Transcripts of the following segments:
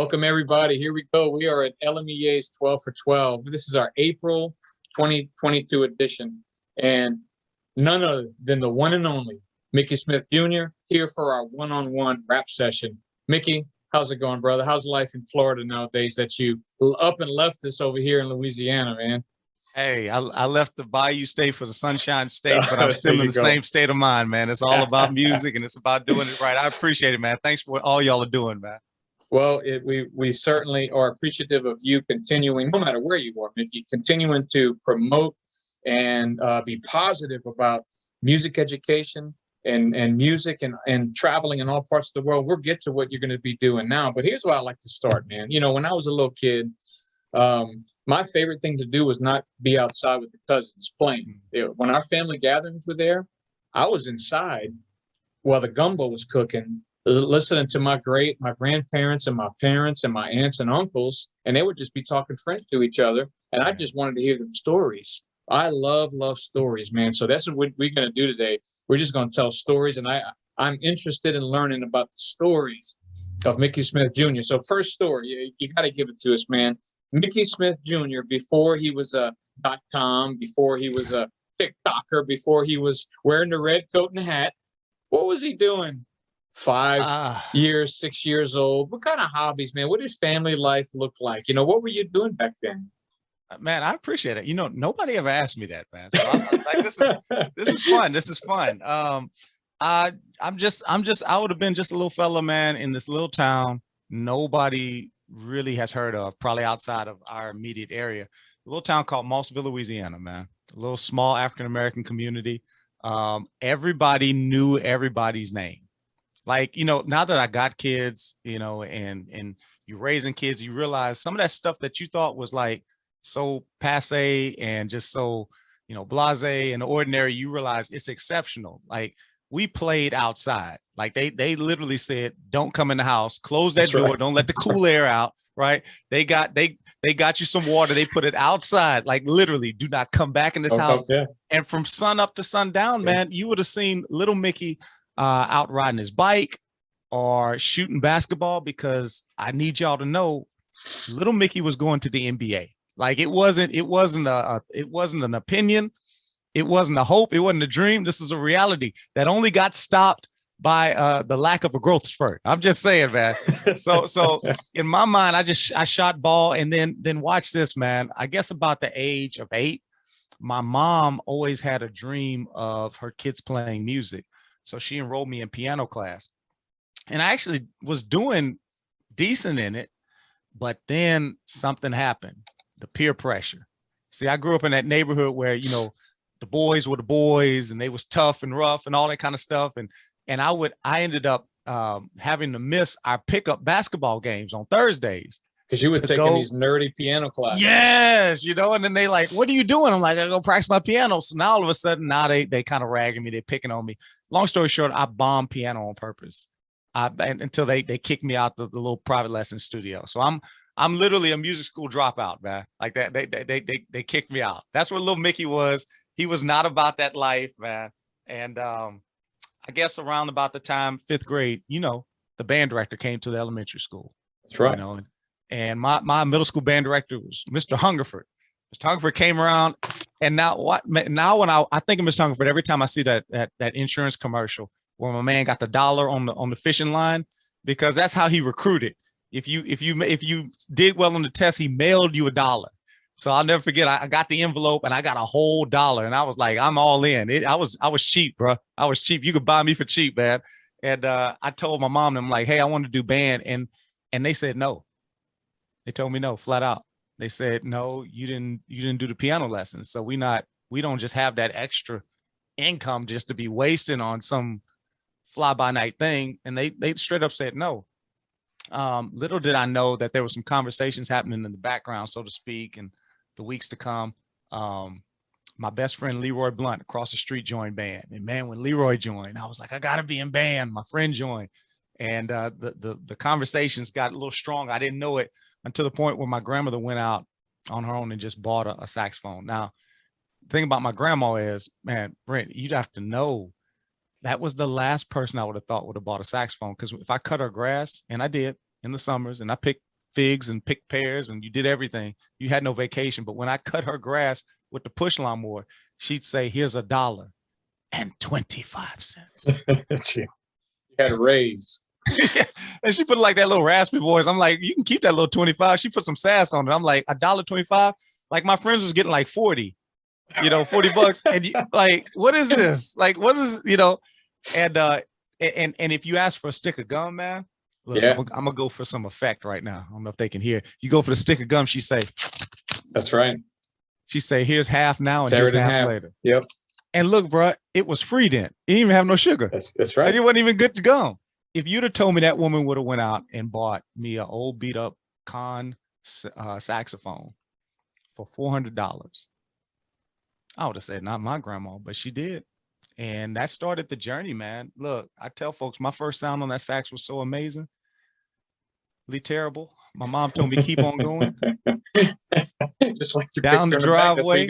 Welcome, everybody. Here we go. We are at LMEA's 12 for 12. This is our April 2022 edition. And none other than the one and only Mickey Smith Jr. here for our one-on-one rap session. Mickey, how's it going, brother? How's life in Florida nowadays that you up and left us over here in Louisiana, man? Hey, I left the Bayou State for the Sunshine State, but I'm still in the go. same state of mind, man. It's all about music and it's about doing it right. I appreciate it, man. Thanks for what all y'all are doing, man. Well, we certainly are appreciative of you continuing, no matter where you are, Mickey, continuing to promote and be positive about music education and music and traveling in all parts of the world. We'll get to what you're going to be doing now, but here's where I like to start, man. You know, when I was a little kid, my favorite thing to do was not be outside with the cousins playing. When our family gatherings were there, I was inside while the gumbo was cooking, listening to my grandparents and my parents and my aunts and uncles, and they would just be talking French to each other, and I just wanted to hear them stories. I love stories, man. So that's what we're going to do today. We're just going to tell stories, and I'm interested in learning about the stories of Mickey Smith Jr. So first story, you got to give it to us, man. Mickey Smith Jr., before he was a .com, before he was a TikToker, before he was wearing the red coat and hat, what was he doing? 5 years, 6 years old. What kind of hobbies, man? What did family life look like? You know, what were you doing back then? Man, I appreciate it. You know, nobody ever asked me that, man. So I'm like, this is fun. This is fun. I would have been just a little fella, man, in this little town. Nobody really has heard of, probably outside of our immediate area. A little town called Mossville, Louisiana, man. A little small African-American community. Everybody knew everybody's name. Like, you know, now that I got kids, you know, and you're raising kids, you realize some of that stuff that you thought was like so passe and just so, you know, blasé and ordinary, you realize it's exceptional. Like, we played outside. Like they literally said, don't come in the house, close that door, right. Don't let the cool air out. Right. They got you some water. They put it outside, like literally do not come back in this house. Yeah. And from sun up to sundown, man, you would have seen little Mickey out riding his bike or shooting basketball, because I need y'all to know little Mickey was going to the NBA. Like it wasn't an opinion. It wasn't a hope. It wasn't a dream. This is a reality that only got stopped by the lack of a growth spurt. I'm just saying, man. So in my mind, I shot ball, and then watch this, man. I guess about the age of 8, my mom always had a dream of her kids playing music. So she enrolled me in piano class, and I actually was doing decent in it, but then something happened, the peer pressure. See, I grew up in that neighborhood where, you know, the boys were the boys and they was tough and rough and all that kind of stuff. And I ended up having to miss our pickup basketball games on Thursdays. Because you were taking these nerdy piano classes. Yes, you know, and then they like, what are you doing? I'm like, I go practice my piano. So now all of a sudden, now they kind of ragging me. They're picking on me. Long story short, I bombed piano on purpose. Until they kicked me out the little private lesson studio. So I'm literally a music school dropout, man. Like that, they kicked me out. That's what little Mickey was. He was not about that life, man. And I guess around about the time 5th grade, you know, the band director came to the elementary school. That's right. You know, and my middle school band director was Mr. Hungerford. Mr. Hungerford came around, and now when I think of Mr. Hungerford, every time I see that insurance commercial where my man got the dollar on the fishing line, because that's how he recruited. If you did well on the test, he mailed you $1. So I'll never forget. I got the envelope and I got a whole $1, and I was like, I'm all in. I was cheap, bro. I was cheap. You could buy me for cheap, man. And I told my mom, I'm like, hey, I want to do band, and they said no. They told me no, flat out. They said no, you didn't do the piano lessons, so we don't just have that extra income just to be wasting on some fly by night thing. And they straight up said no. Little did I know that there were some conversations happening in the background, so to speak, and the weeks to come. My best friend Leroy Blunt across the street joined band, and man, when Leroy joined, I was like, I gotta be in band. My friend joined, and the conversations got a little strong. I didn't know it until the point where my grandmother went out on her own and just bought a saxophone. Now, the thing about my grandma is, man, Brent, you'd have to know that was the last person I would have thought would have bought a saxophone, because if I cut her grass, and I did in the summers, and I picked figs and picked pears and you did everything. You had no vacation. But when I cut her grass with the push lawnmower, she'd say, here's $1.25. You had a raise. Yeah. And she put like that little raspy voice. I'm like, you can keep that little 25. She put some sass on it. I'm like, $1.25. Like my friends was getting like 40, $40. And you, like, what is this? Like, what is, and if you ask for a stick of gum, man, look, Yeah. I'm gonna go for some effect right now. I don't know if they can hear. You go for the stick of gum, she say. That's right. She say, here's half now and Tear here's it in half half later. Yep. And look, bro, it was free then. It didn't even have no sugar. That's right. Like, it wasn't even good to gum. If you'd have told me that woman would have went out and bought me an old beat up Conn saxophone for $400, I would have said, not my grandma, but she did. And that started the journey, man. Look, I tell folks, my first sound on that sax was so amazing. Terrible. My mom told me, keep on going. Just like you down the driveway.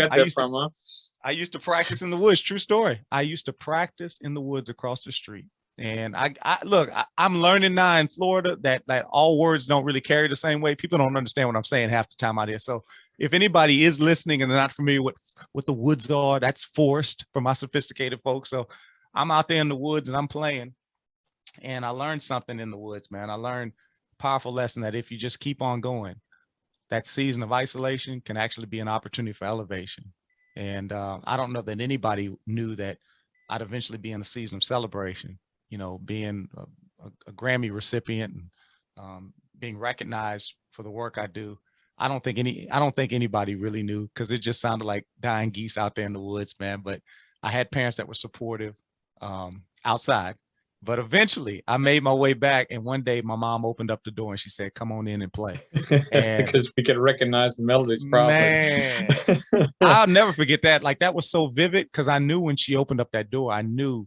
I used to practice in the woods. True story. I used to practice in the woods across the street. And I'm learning now in Florida that all words don't really carry the same way. People don't understand what I'm saying half the time out here. So if anybody is listening and they're not familiar with what the woods are, that's forced for my sophisticated folks. So I'm out there in the woods and I'm playing. And I learned something in the woods, man. I learned a powerful lesson that if you just keep on going, that season of isolation can actually be an opportunity for elevation. And I don't know that anybody knew that I'd eventually be in a season of celebration, being a Grammy recipient and being recognized for the work I do. I don't think anybody really knew, because it just sounded like dying geese out there in the woods, man. But I had parents that were supportive outside. But eventually I made my way back. And one day my mom opened up the door and she said, come on in and play. And because we could recognize the melodies probably. Man, I'll never forget that. Like, that was so vivid, because I knew when she opened up that door, I knew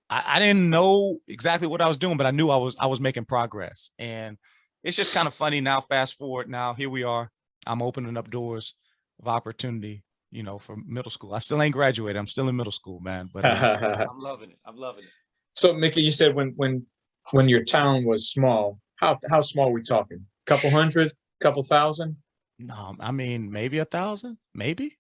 I didn't know exactly what I was doing, but I knew I was making progress. And it's just kind of funny now, fast forward now, here we are. I'm opening up doors of opportunity, for middle school. I still ain't graduated. I'm still in middle school, man, but I'm loving it. I'm loving it. So Mickey, you said when your town was small, how small are we talking? Couple hundred, couple thousand? No, I mean, maybe 1,000, maybe.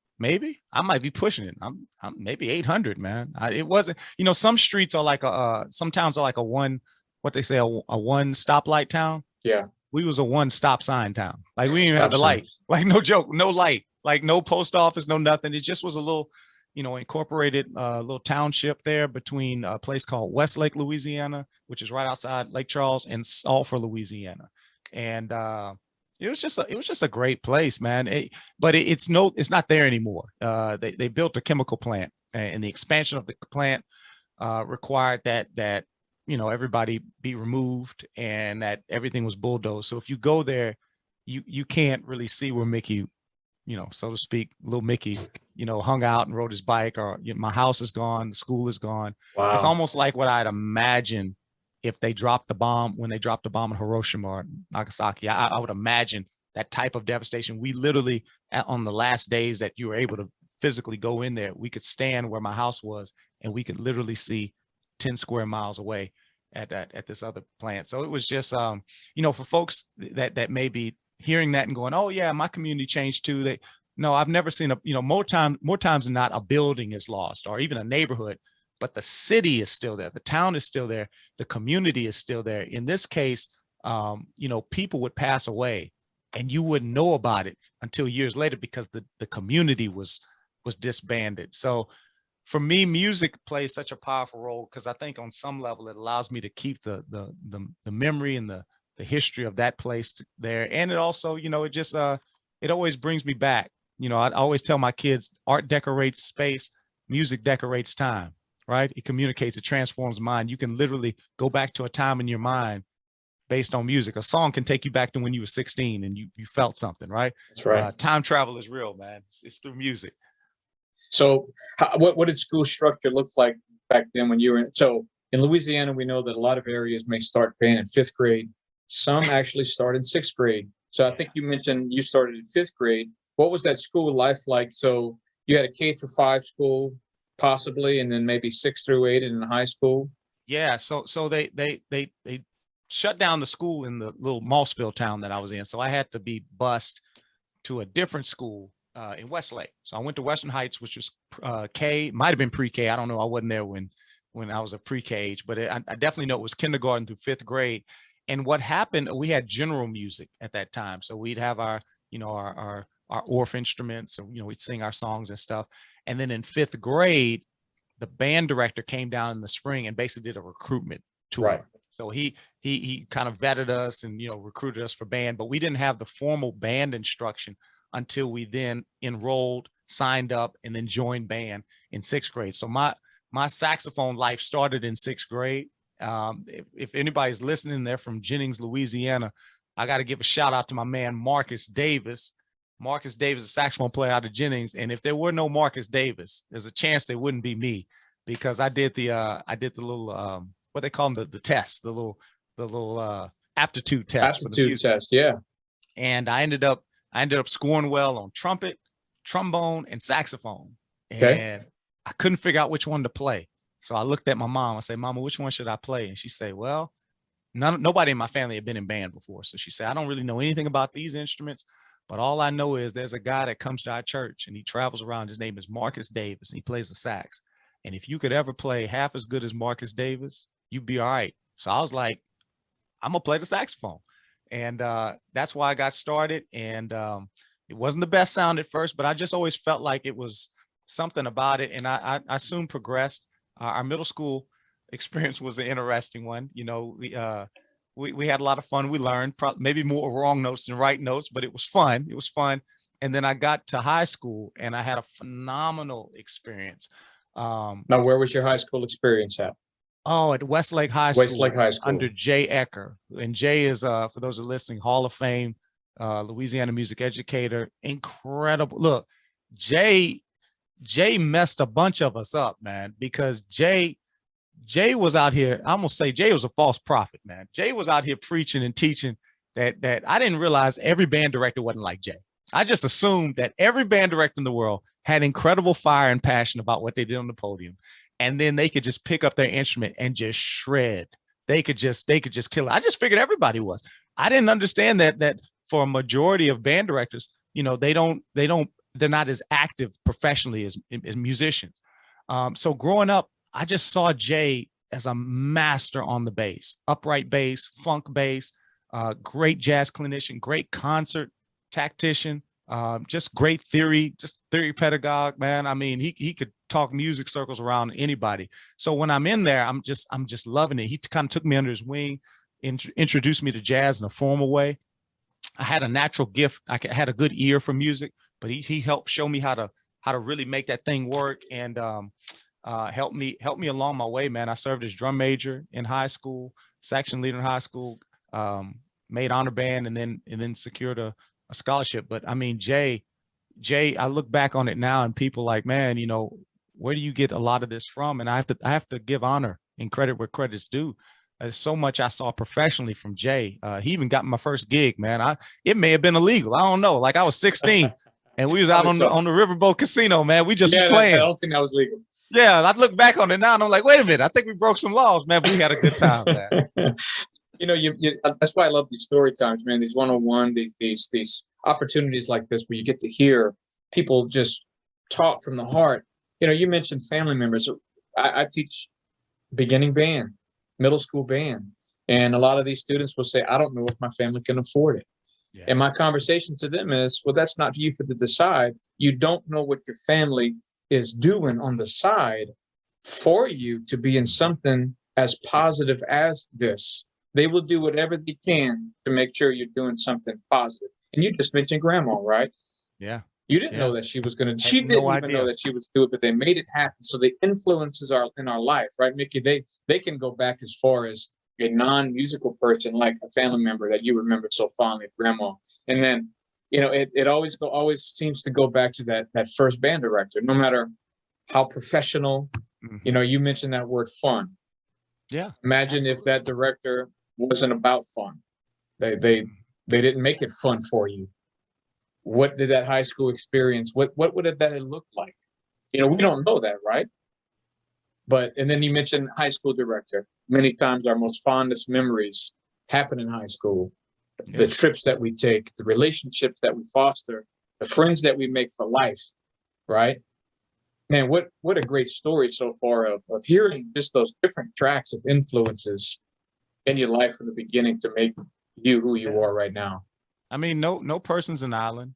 I might be pushing it. I'm maybe 800, man. It wasn't, some streets are like some towns are like a one stoplight town. Yeah. We was a one stop sign town. Like, we didn't even have the light. Like, no joke, no light, like no post office, no nothing. It just was a little, incorporated little township there between a place called Westlake, Louisiana, which is right outside Lake Charles, and Sulphur, Louisiana. And it was just a great place, man. But it's not there anymore. They built a chemical plant, and the expansion of the plant required that everybody be removed and that everything was bulldozed. So if you go there, you can't really see where Mickey, so to speak, little Mickey, hung out and rode his bike, or my house is gone, the school is gone. Wow. It's almost like what I'd imagine if they dropped the bomb, when they dropped the bomb in Hiroshima or Nagasaki. I would imagine that type of devastation. We literally, on the last days that you were able to physically go in there, we could stand where my house was and we could literally see 10 square miles away at this other plant. So it was just, for folks that may be hearing that and going, oh yeah, my community changed too. I've never seen more times than not, a building is lost or even a neighborhood, but the city is still there. The town is still there. The community is still there. In this case, people would pass away and you wouldn't know about it until years later, because the community was disbanded. So for me, music plays such a powerful role, because I think on some level it allows me to keep the memory and the history of that place there. And it also, it always brings me back. I always tell my kids, art decorates space, music decorates time, right? It communicates, it transforms mind. You can literally go back to a time in your mind based on music. A song can take you back to when you were 16 and you felt something, right? That's right. Time travel is real, man. It's through music. So what did school structure look like back then when you were in? So in Louisiana, we know that a lot of areas may start band in 5th grade. Some actually start in 6th grade. So I think you mentioned you started in 5th grade. What was that school life like? So you had a K-5 school possibly, and then maybe 6 through 8 in high school. Yeah. So they shut down the school in the little Mossville town that I was in. So I had to be bused to a different school in Westlake. So I went to Western Heights, which was K, might have been pre-K. I don't know. I wasn't there when I was a pre-K age, but I definitely know it was kindergarten through 5th grade. And what happened, we had general music at that time. So we'd have our, you know, our Orff instruments, and, you know, we'd sing our songs and stuff. And then in 5th grade, the band director came down in the spring and basically did a recruitment tour. Right. So he kind of vetted us and, you know, recruited us for band, but we didn't have the formal band instruction until we then enrolled, signed up, and then joined band in 6th grade. So my saxophone life started in 6th grade. If anybody's listening, they're from Jennings, Louisiana, I got to give a shout out to my man, Marcus Davis. Marcus Davis, a saxophone player out of Jennings. And if there were no Marcus Davis, there's a chance there wouldn't be me, because I did the little, what they call them, the test, the little aptitude test. Aptitude test, yeah. And I ended up scoring well on trumpet, trombone, and saxophone. Okay. And I couldn't figure out which one to play. So I looked at my mom. I said, "Mama, which one should I play?" And she said, "Well, nobody in my family had been in band before." So she said, "I don't really know anything about these instruments, but all I know is there's a guy that comes to our church and he travels around. His name is Marcus Davis, and he plays the sax. And if you could ever play half as good as Marcus Davis, you'd be all right." So I was like, I'm gonna play the saxophone. And that's why I got started. And it wasn't the best sound at first, but I just always felt like it was something about it. And I soon progressed. Our middle school experience was an interesting one. You know, we had a lot of fun. We learned maybe more wrong notes than right notes, but it was fun. It was fun. And then I got to high school and I had a phenomenal experience. Now, where was your high school experience at? Oh, at Westlake High School. Westlake High School. Under Jay Ecker. And Jay is, for those who are listening, Hall of Fame, Louisiana music educator. Incredible. Look, Jay messed a bunch of us up, man, because Jay was out here. I'm gonna say Jay was a false prophet, man. Jay was out here preaching and teaching that I didn't realize every band director wasn't like Jay. I just assumed that every band director in the world had incredible fire and passion about what they did on the podium. And then they could just pick up their instrument and just shred. They could just kill it. I just figured everybody was. I didn't understand that for a majority of band directors, you know, they're not as active professionally as musicians. So growing up, I just saw Jay as a master on the bass, upright bass, funk bass, great jazz clinician, great concert tactician, just great theory pedagogue, man. I mean, he could talk music circles around anybody. So when I'm in there, I'm just loving it. He kind of took me under his wing, introduced me to jazz in a formal way. I had a natural gift. I had a good ear for music, but he helped show me how to really make that thing work, and helped me along my way, man. I served as drum major in high school, section leader in high school, made honor band, and then secured a scholarship. But I mean, Jay, I look back on it now and people like, man, you know, where do you get a lot of this from? And I have to give honor and credit where credit's due. There's so much I saw professionally from Jay. He even got my first gig, man. It may have been illegal. I don't know. Like I was 16 and we was out on the Riverboat Casino, man. We just was playing. I don't think that was legal. Yeah. I look back on it now and I'm like, wait a minute. I think we broke some laws, man. But we had a good time, man. You know, that's why I love these story times, man. These one-on-one, these opportunities like this where you get to hear people just talk from the heart. You know, you mentioned family members. I teach beginning band, middle school band, and a lot of these students will say, "I don't know if my family can afford it." Yeah. And my conversation to them is, well, that's not for you to decide. You don't know what your family is doing on the side for you to be in something as positive as this. They will do whatever they can to make sure you're doing something positive. And you just mentioned grandma, right? Yeah. You didn't know that she was going to, she didn't even know that she would do it, but they made it happen. So the influences are in our life, right, Mickey? They can go back as far as a non-musical person, like a family member that you remember so fondly, grandma. And then, you know, it always seems to go back to that first band director, no matter how professional, you know, you mentioned that word fun. Yeah. Imagine if that director wasn't about fun. They didn't make it fun for you. What did that high school experience, what would that have looked like? You know, we don't know that, right? And then you mentioned high school director. Many times our most fondest memories happen in high school, Yeah. the trips that we take, the relationships that we foster, the friends that we make for life, right? Man, what a great story so far of hearing just those different tracks of influences in your life from the beginning to make you who you Yeah. are right now. I mean, no person's an island,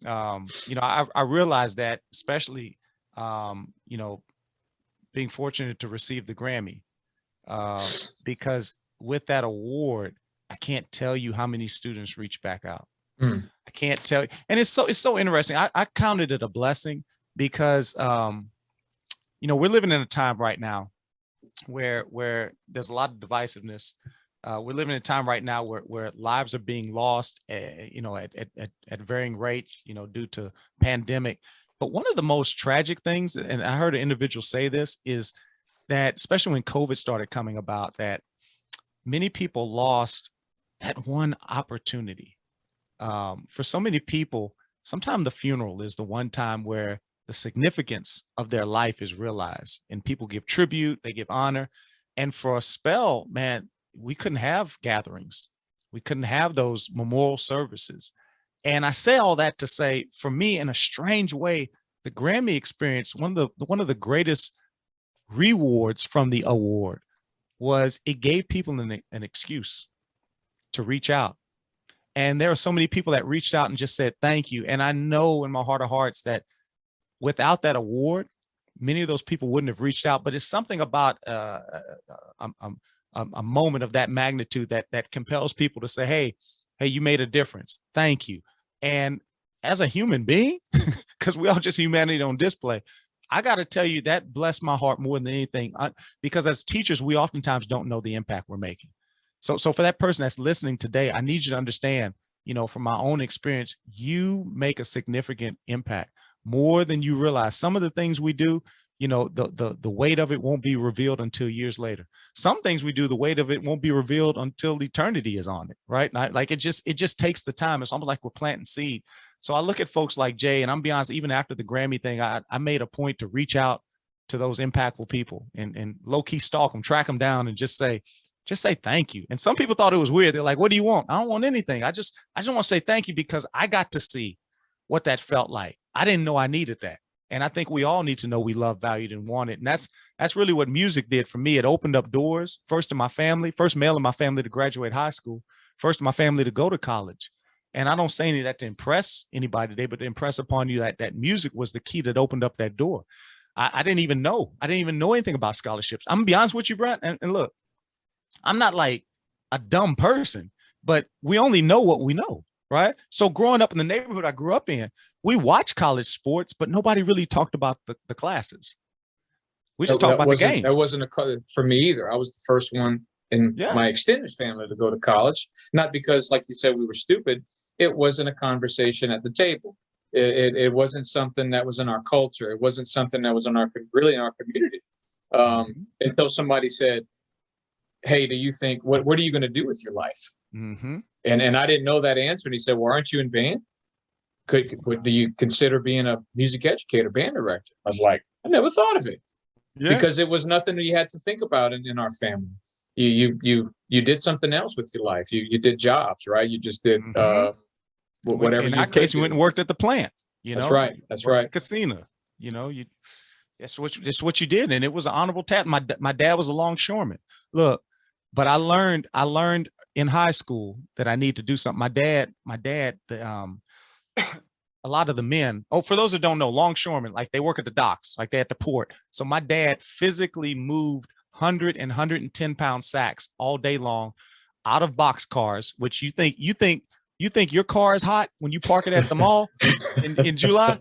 I realized that, especially, you know, being fortunate to receive the Grammy, because with that award, I can't tell you how many students reach back out. Mm. I can't tell you. And it's so interesting. I counted it a blessing because, we're living in a time right now where there's a lot of divisiveness. We're living in a time right now where lives are being lost, at varying rates, due to pandemic. But one of the most tragic things, and I heard an individual say this, is that especially when COVID started coming about, that many people lost that one opportunity. For so many people, sometimes the funeral is the one time where the significance of their life is realized and people give tribute, they give honor. And for a spell, man, we couldn't have gatherings. We couldn't have those memorial services. And I say all that to say, for me, in a strange way, the Grammy experience, one of the greatest rewards from the award was it gave people an excuse to reach out. And there are so many people that reached out and just said thank you. And I know in my heart of hearts that without that award, many of those people wouldn't have reached out. But it's something about a moment of that magnitude that compels people to say, hey, you made a difference. Thank you. And as a human being, because we all just humanity on display, I got to tell you that blessed my heart more than anything, because as teachers, we oftentimes don't know the impact we're making. So for that person that's listening today, I need you to understand, from my own experience, you make a significant impact more than you realize. Some of the things we do, the weight of it won't be revealed until years later. Some things we do, the weight of it won't be revealed until eternity is on it, right? Like it just takes the time. It's almost like we're planting seed. So I look at folks like Jay, and I'm be honest, even after the Grammy thing, I made a point to reach out to those impactful people and low key stalk them, track them down, and just say thank you. And some people thought it was weird. They're like, what do you want? I don't want anything. I just want to say thank you because I got to see what that felt like. I didn't know I needed that. And I think we all need to know we love, valued, and wanted. And that's really what music did for me. It opened up doors, first to my family, first male in my family to graduate high school, first in my family to go to college. And I don't say any of that to impress anybody today, but to impress upon you that music was the key that opened up that door. I didn't even know. I didn't even know anything about scholarships. I'm gonna be honest with you, Brent. And look, I'm not like a dumb person, but we only know what we know, right? So growing up in the neighborhood I grew up in, we watched college sports, but nobody really talked about the classes. We just talked about the game. That wasn't for me either. I was the first one in my extended family to go to college, not because, like you said, we were stupid. It wasn't a conversation at the table. It wasn't something that was in our culture. It wasn't something that was really in our community. Until somebody said, hey, do you think, what are you going to do with your life? Mm-hmm. And I didn't know that answer. And he said, well, aren't you in band? Do you consider being a music educator, band director? I was like, I never thought of it. Yeah. Because it was nothing that you had to think about in our family. You did something else with your life. You did jobs, right? You just did whatever. In that case, you went and worked at the plant. That's right. That's right. Casino. That's what you did, and it was an honorable task. My dad was a longshoreman. Look, but I learned in high school that I need to do something. My dad, a lot of the men. Oh, for those that don't know, longshoremen, like they work at the docks, like they at the port. So my dad physically moved 100 and 110-pound sacks all day long out of box cars, which you think your car is hot when you park it at the mall in July.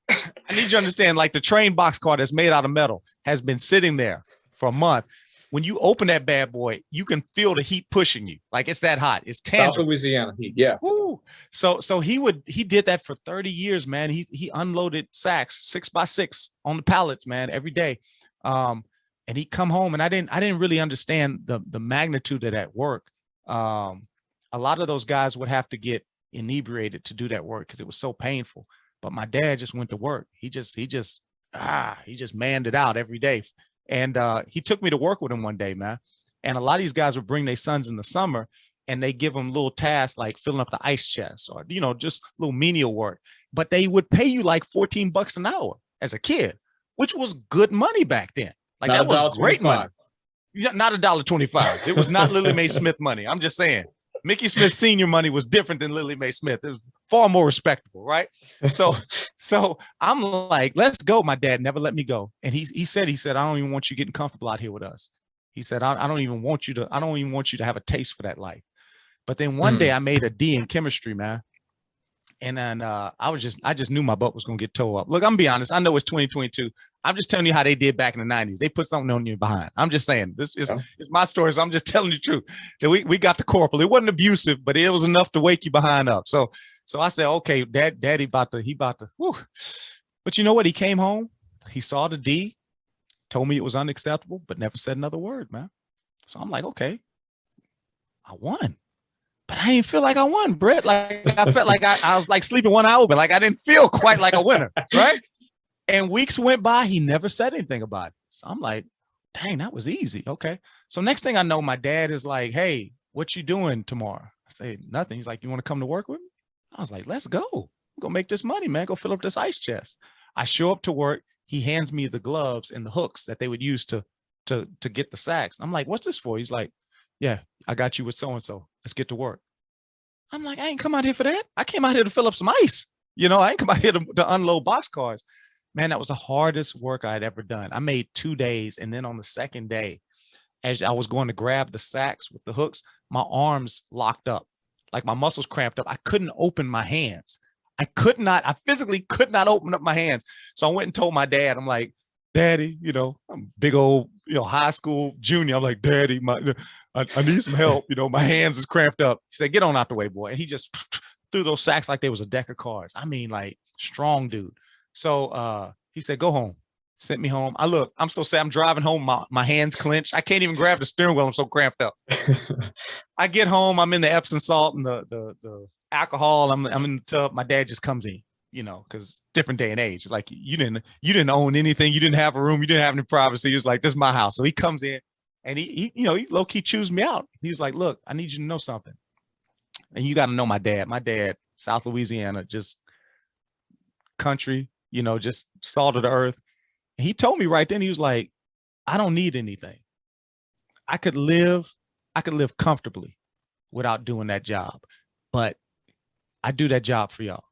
I need you to understand, like the train box car that's made out of metal has been sitting there for a month. When you open that bad boy, you can feel the heat pushing you. Like it's that hot. It's tangible. South Louisiana heat, yeah. Woo. So he did that for 30 years, man. He unloaded sacks 6x6 on the pallets, man, every day. And he'd come home, and I didn't really understand the magnitude of that work. A lot of those guys would have to get inebriated to do that work because it was so painful. But my dad just went to work. He just manned it out every day. And he took me to work with him one day, man. And a lot of these guys would bring their sons in the summer and they give them little tasks like filling up the ice chest or, you know, just little menial work. But they would pay you like $14 an hour as a kid, which was good money back then. Like Not that was great money. $1.25. Yeah, not $1.25. It was not Lily Mae Smith money. I'm just saying. Mickey Smith Sr. money was different than Lily Mae Smith. It was far more respectable, right? So I'm like, let's go. My dad never let me go. And he said, I don't even want you getting comfortable out here with us. He said, I don't even want you to have a taste for that life. But then one day I made a D in chemistry, man. And then I just knew my butt was gonna get towed up. Look, I'm gonna be honest. I know it's 2022. I'm just telling you how they did back in the 90s. They put something on you behind. I'm just saying this is my story. So I'm just telling you the truth. That we got the corporal. It wasn't abusive, but it was enough to wake you behind up. So I said, okay, daddy about to. Whew. But you know what? He came home. He saw the D, told me it was unacceptable, but never said another word, man. So I'm like, okay, I won. But I didn't feel like I won, Brett. Like I felt like I was like sleeping one eye open. Like I didn't feel quite like a winner, right? And weeks went by, he never said anything about it. So I'm like, dang, that was easy. Okay. So next thing I know, my dad is like, hey, what you doing tomorrow? I say, nothing. He's like, you want to come to work with me? I was like, let's go. I'm gonna make this money, man. Go fill up this ice chest. I show up to work. He hands me the gloves and the hooks that they would use to get the sacks. I'm like, what's this for? He's like, yeah, I got you with so-and-so. Let's get to work. I'm like, I ain't come out here for that. I came out here to fill up some ice. You know, I ain't come out here to unload boxcars. Man, that was the hardest work I had ever done. I made 2 days. And then on the second day, as I was going to grab the sacks with the hooks, my arms locked up. Like my muscles cramped up. I couldn't open my hands. I physically could not open up my hands. So I went and told my dad, I'm like, Daddy, you know, I'm big old, you know, high school junior. I'm like, Daddy, I need some help. You know, my hands is cramped up. He said, get on out the way, boy. And he just threw those sacks like they was a deck of cards. I mean, like strong dude. So he said, go home. Sent me home. I'm so sad. I'm driving home. My hands clenched. I can't even grab the steering wheel. I'm so cramped up. I get home. I'm in the Epsom salt and the alcohol. I'm in the tub. My dad just comes in. You know, because different day and age. Like you didn't own anything. You didn't have a room. You didn't have any privacy. He was like, this is my house. So he comes in and he low key chews me out. He's like, look, I need you to know something. And you got to know my dad. My dad, South Louisiana, just country, you know, just salt of the earth. And he told me right then, he was like, I don't need anything. I could live comfortably without doing that job, but I do that job for y'all.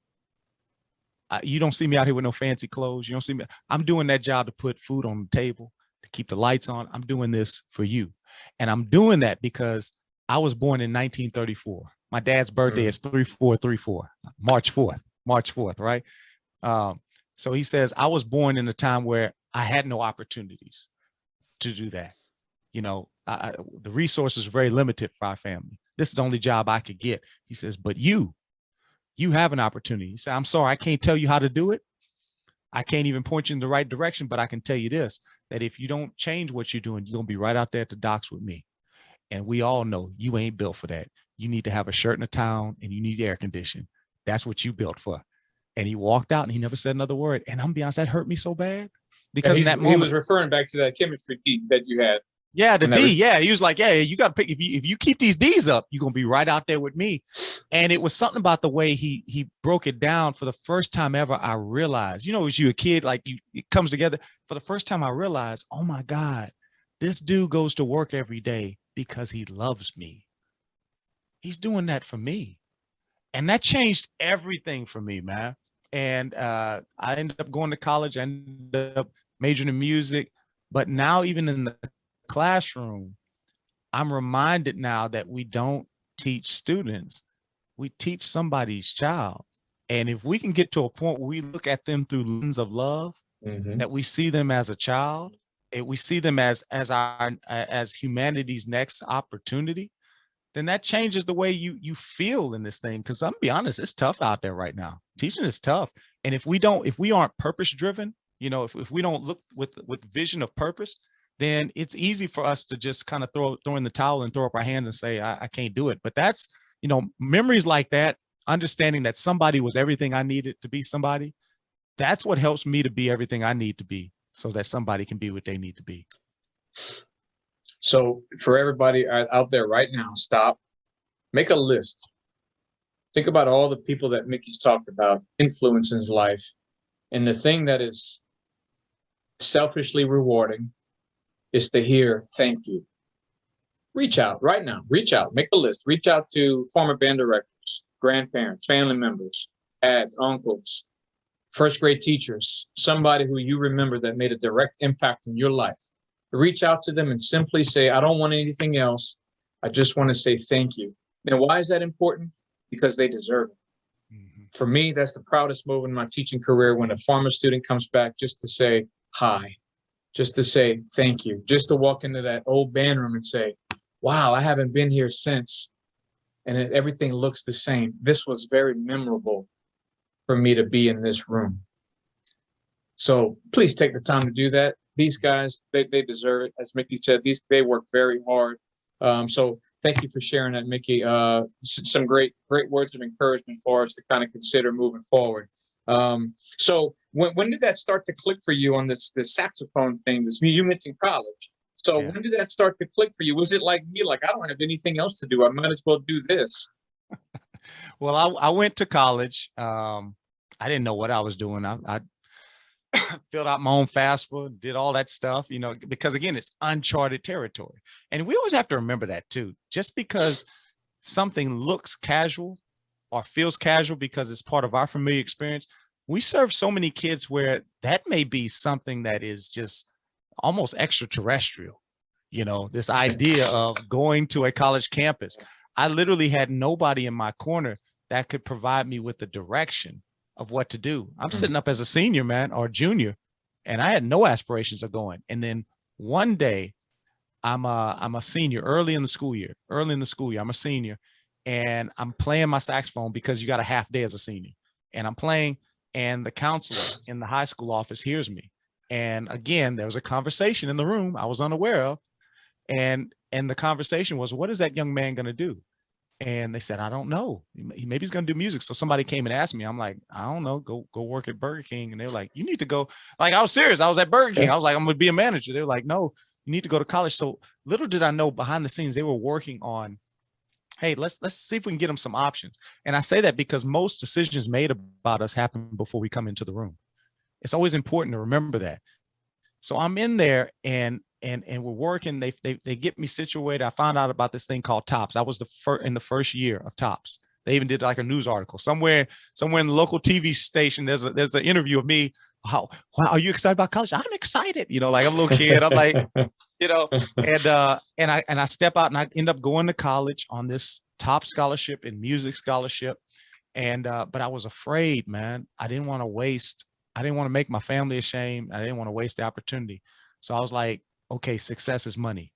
You don't see me out here with no fancy clothes. You don't see me. I'm doing that job to put food on the table, to keep the lights on. I'm doing this for you. And I'm doing that because I was born in 1934. My dad's birthday is 3434, March 4th, right? So he says, I was born in a time where I had no opportunities to do that. You know, the resources are very limited for our family. This is the only job I could get. He says, but you have an opportunity. He said, I'm sorry, I can't tell you how to do it. I can't even point you in the right direction, but I can tell you this, that if you don't change what you're doing, you're going to be right out there at the docks with me. And we all know you ain't built for that. You need to have a shirt and a towel and you need air conditioning. That's what you built for. And he walked out and he never said another word. And I'm being honest, that hurt me so bad because in that moment, he was referring back to that chemistry peak that you had. Yeah, the D. Yeah, he was like, yeah, you got to pick. If you keep these D's up, you're gonna be right out there with me. And it was something about the way he broke it down. For the first time ever, I realized, you know, as you a kid, like it comes together. For the first time, I realized, oh my God, this dude goes to work every day because he loves me. He's doing that for me, and that changed everything for me, man. And I ended up going to college. I ended up majoring in music, but now even in the classroom, I'm reminded now that we don't teach students, we teach somebody's child. And if we can get to a point where we look at them through lens of love, that we see them as a child, and we see them as humanity's next opportunity, then that changes the way you feel in this thing. Because I'm gonna be honest, it's tough out there right now. Teaching is tough. And if we aren't purpose driven, you know, if we don't look with vision of purpose, then it's easy for us to just kind of throw in the towel and throw up our hands and say, I can't do it. But that's, you know, memories like that, understanding that somebody was everything I needed to be somebody, that's what helps me to be everything I need to be so that somebody can be what they need to be. So for everybody out there right now, stop, make a list. Think about all the people that Mickey's talked about, influence in his life. And the thing that is selfishly rewarding is to hear thank you. Reach out right now. Reach out. Make a list. Reach out to former band directors, grandparents, family members, dads, uncles, first grade teachers, somebody who you remember that made a direct impact in your life. Reach out to them and simply say, I don't want anything else. I just want to say thank you. Now, why is that important? Because they deserve it. Mm-hmm. For me, that's the proudest moment in my teaching career, when a former student comes back just to say hi, just to say thank you, just to walk into that old band room and say, wow, I haven't been here since, and everything looks the same. This was very memorable for me to be in this room. So please take the time to do that. These guys, they deserve it. As Mickey said, they work very hard. So thank you for sharing that, Mickey. Some great words of encouragement for us to kind of consider moving forward. So when did that start to click for you on this saxophone thing? You mentioned college. So when did that start to click for you? Was it like me, like, I don't have anything else to do, I might as well do this? Well, I went to college. I didn't know what I was doing. I filled out my own FAFSA, did all that stuff, you know, because again, it's uncharted territory. And we always have to remember that too. Just because something looks casual or feels casual because it's part of our familiar experience, we serve so many kids where that may be something that is just almost extraterrestrial. You know, this idea of going to a college campus. I literally had nobody in my corner that could provide me with the direction of what to do. I'm sitting up as a senior, man, or junior, and I had no aspirations of going. And then one day I'm a senior early in the school year, I'm a senior, and I'm playing my saxophone because you got a half day as a senior, and I'm playing, and the counselor in the high school office hears me. And again, there was a conversation in the room I was unaware of. And the conversation was, what is that young man going to do? And they said, I don't know. Maybe he's going to do music. So somebody came and asked me. I'm like, I don't know. Go work at Burger King. And they're like, you need to go. Like, I was serious. I was at Burger King. I was like, I'm going to be a manager. They're like, no, you need to go to college. So little did I know, behind the scenes, they were working on, hey, let's see if we can get them some options. And I say that because most decisions made about us happen before we come into the room. It's always important to remember that. So I'm in there, and we're working. They get me situated. I found out about this thing called TOPS. I was in the first year of TOPS. They even did like a news article somewhere in the local TV station. There's an interview of me. Wow, are you excited about college? I'm excited. You know, like I'm a little kid. I'm like, you know, and I step out and I end up going to college on this top scholarship in music scholarship. And but I was afraid, man. I didn't want to make my family ashamed. I didn't want to waste the opportunity. So I was like, okay, success is money.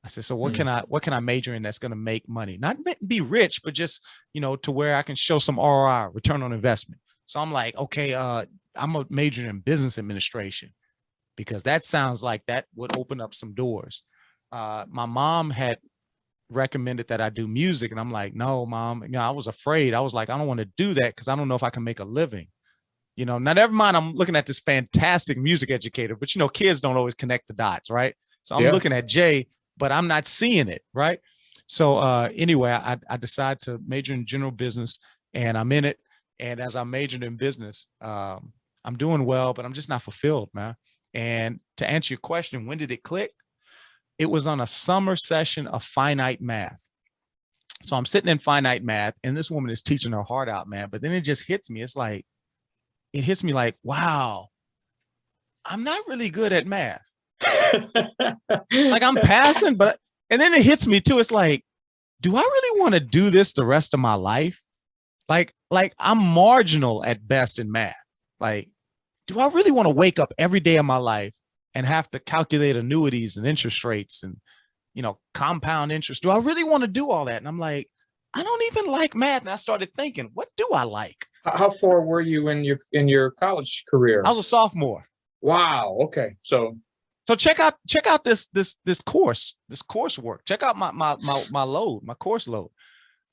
I said, so what can I major in that's going to make money? Not be rich, but just, you know, to where I can show some ROI, return on investment. So I'm like, okay, I'm a major in business administration, because that sounds like that would open up some doors. My mom had recommended that I do music, and I'm like, no, Mom. You know, I was afraid. I was like, I don't want to do that because I don't know if I can make a living. You know, now never mind, I'm looking at this fantastic music educator, but you know, kids don't always connect the dots, right? So I'm looking at Jay, but I'm not seeing it, right? So anyway, I decided to major in general business, and I'm in it. And as I majored in business, I'm doing well, but I'm just not fulfilled, man. And to answer your question, when did it click? It was on a summer session of finite math. So I'm sitting in finite math, and this woman is teaching her heart out, man. But then it just hits me. It hits me like, wow, I'm not really good at math. Like I'm passing, and then it hits me too. It's like, do I really want to do this the rest of my life? Like I'm marginal at best in math. Like, do I really want to wake up every day of my life and have to calculate annuities and interest rates and, you know, compound interest? Do I really want to do all that? And I'm like, I don't even like math. And I started thinking, what do I like? How far were you in your college career? I was a sophomore. Wow. Okay. So check out this coursework. Check out my course load.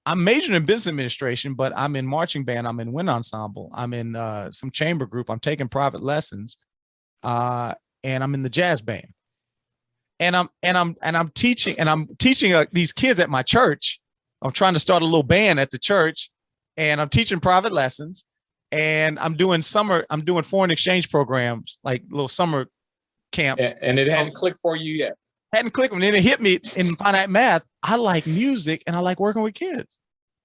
I'm majoring in business administration, but I'm in marching band. I'm in wind ensemble. I'm in some chamber group. I'm taking private lessons, and I'm in the jazz band. I'm teaching these kids at my church. I'm trying to start a little band at the church, and I'm teaching private lessons, and I'm doing foreign exchange programs, like little summer camps. And it hadn't clicked for you yet. Hadn't clicked, and then it hit me in finite math. I like music, and I like working with kids.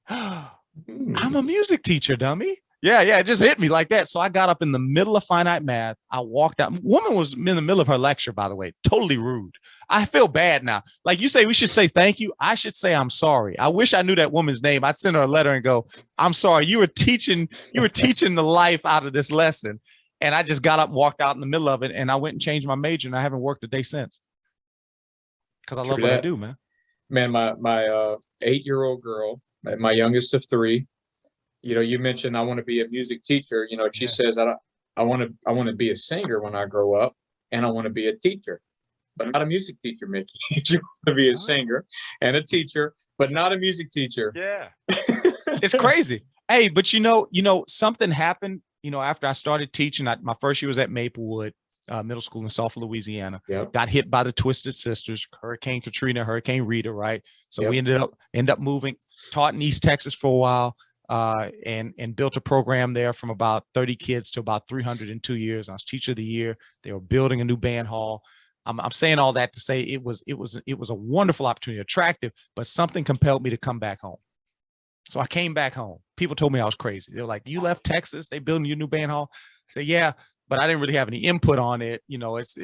I'm a music teacher, dummy. Yeah, it just hit me like that. So I got up in the middle of finite math. I walked out. Woman was in the middle of her lecture, by the way, totally rude. I feel bad now. Like you say, we should say thank you. I should say I'm sorry. I wish I knew that woman's name. I'd send her a letter and go, I'm sorry. You were teaching the life out of this lesson. And I just got up and walked out in the middle of it. And I went and changed my major, and I haven't worked a day since. Because I love what I do, man. Man, my 8-year-old girl, my youngest of 3, you mentioned I want to be a music teacher. She says I want to be a singer when I grow up, and I want to be a teacher, but not a music teacher, Mickey. She wants to be a singer and a teacher, but not a music teacher. Yeah, it's crazy. Hey, but something happened. After I started teaching, my first year was at Maplewood Middle School in Sulphur, Louisiana. Yep. Got hit by the Twisted Sisters, Hurricane Katrina, Hurricane Rita, right? So we ended up moving, taught in East Texas for a while, and built a program there from about 30 kids to about 300 in 2 years. I was teacher of the year. They were building a new band hall. I'm saying all that to say it was a wonderful opportunity, attractive, but something compelled me to come back home. So I came back home. People told me I was crazy. They were like, "You left Texas? They building your new band hall?" I said, "Yeah, but I didn't really have any input on it. It's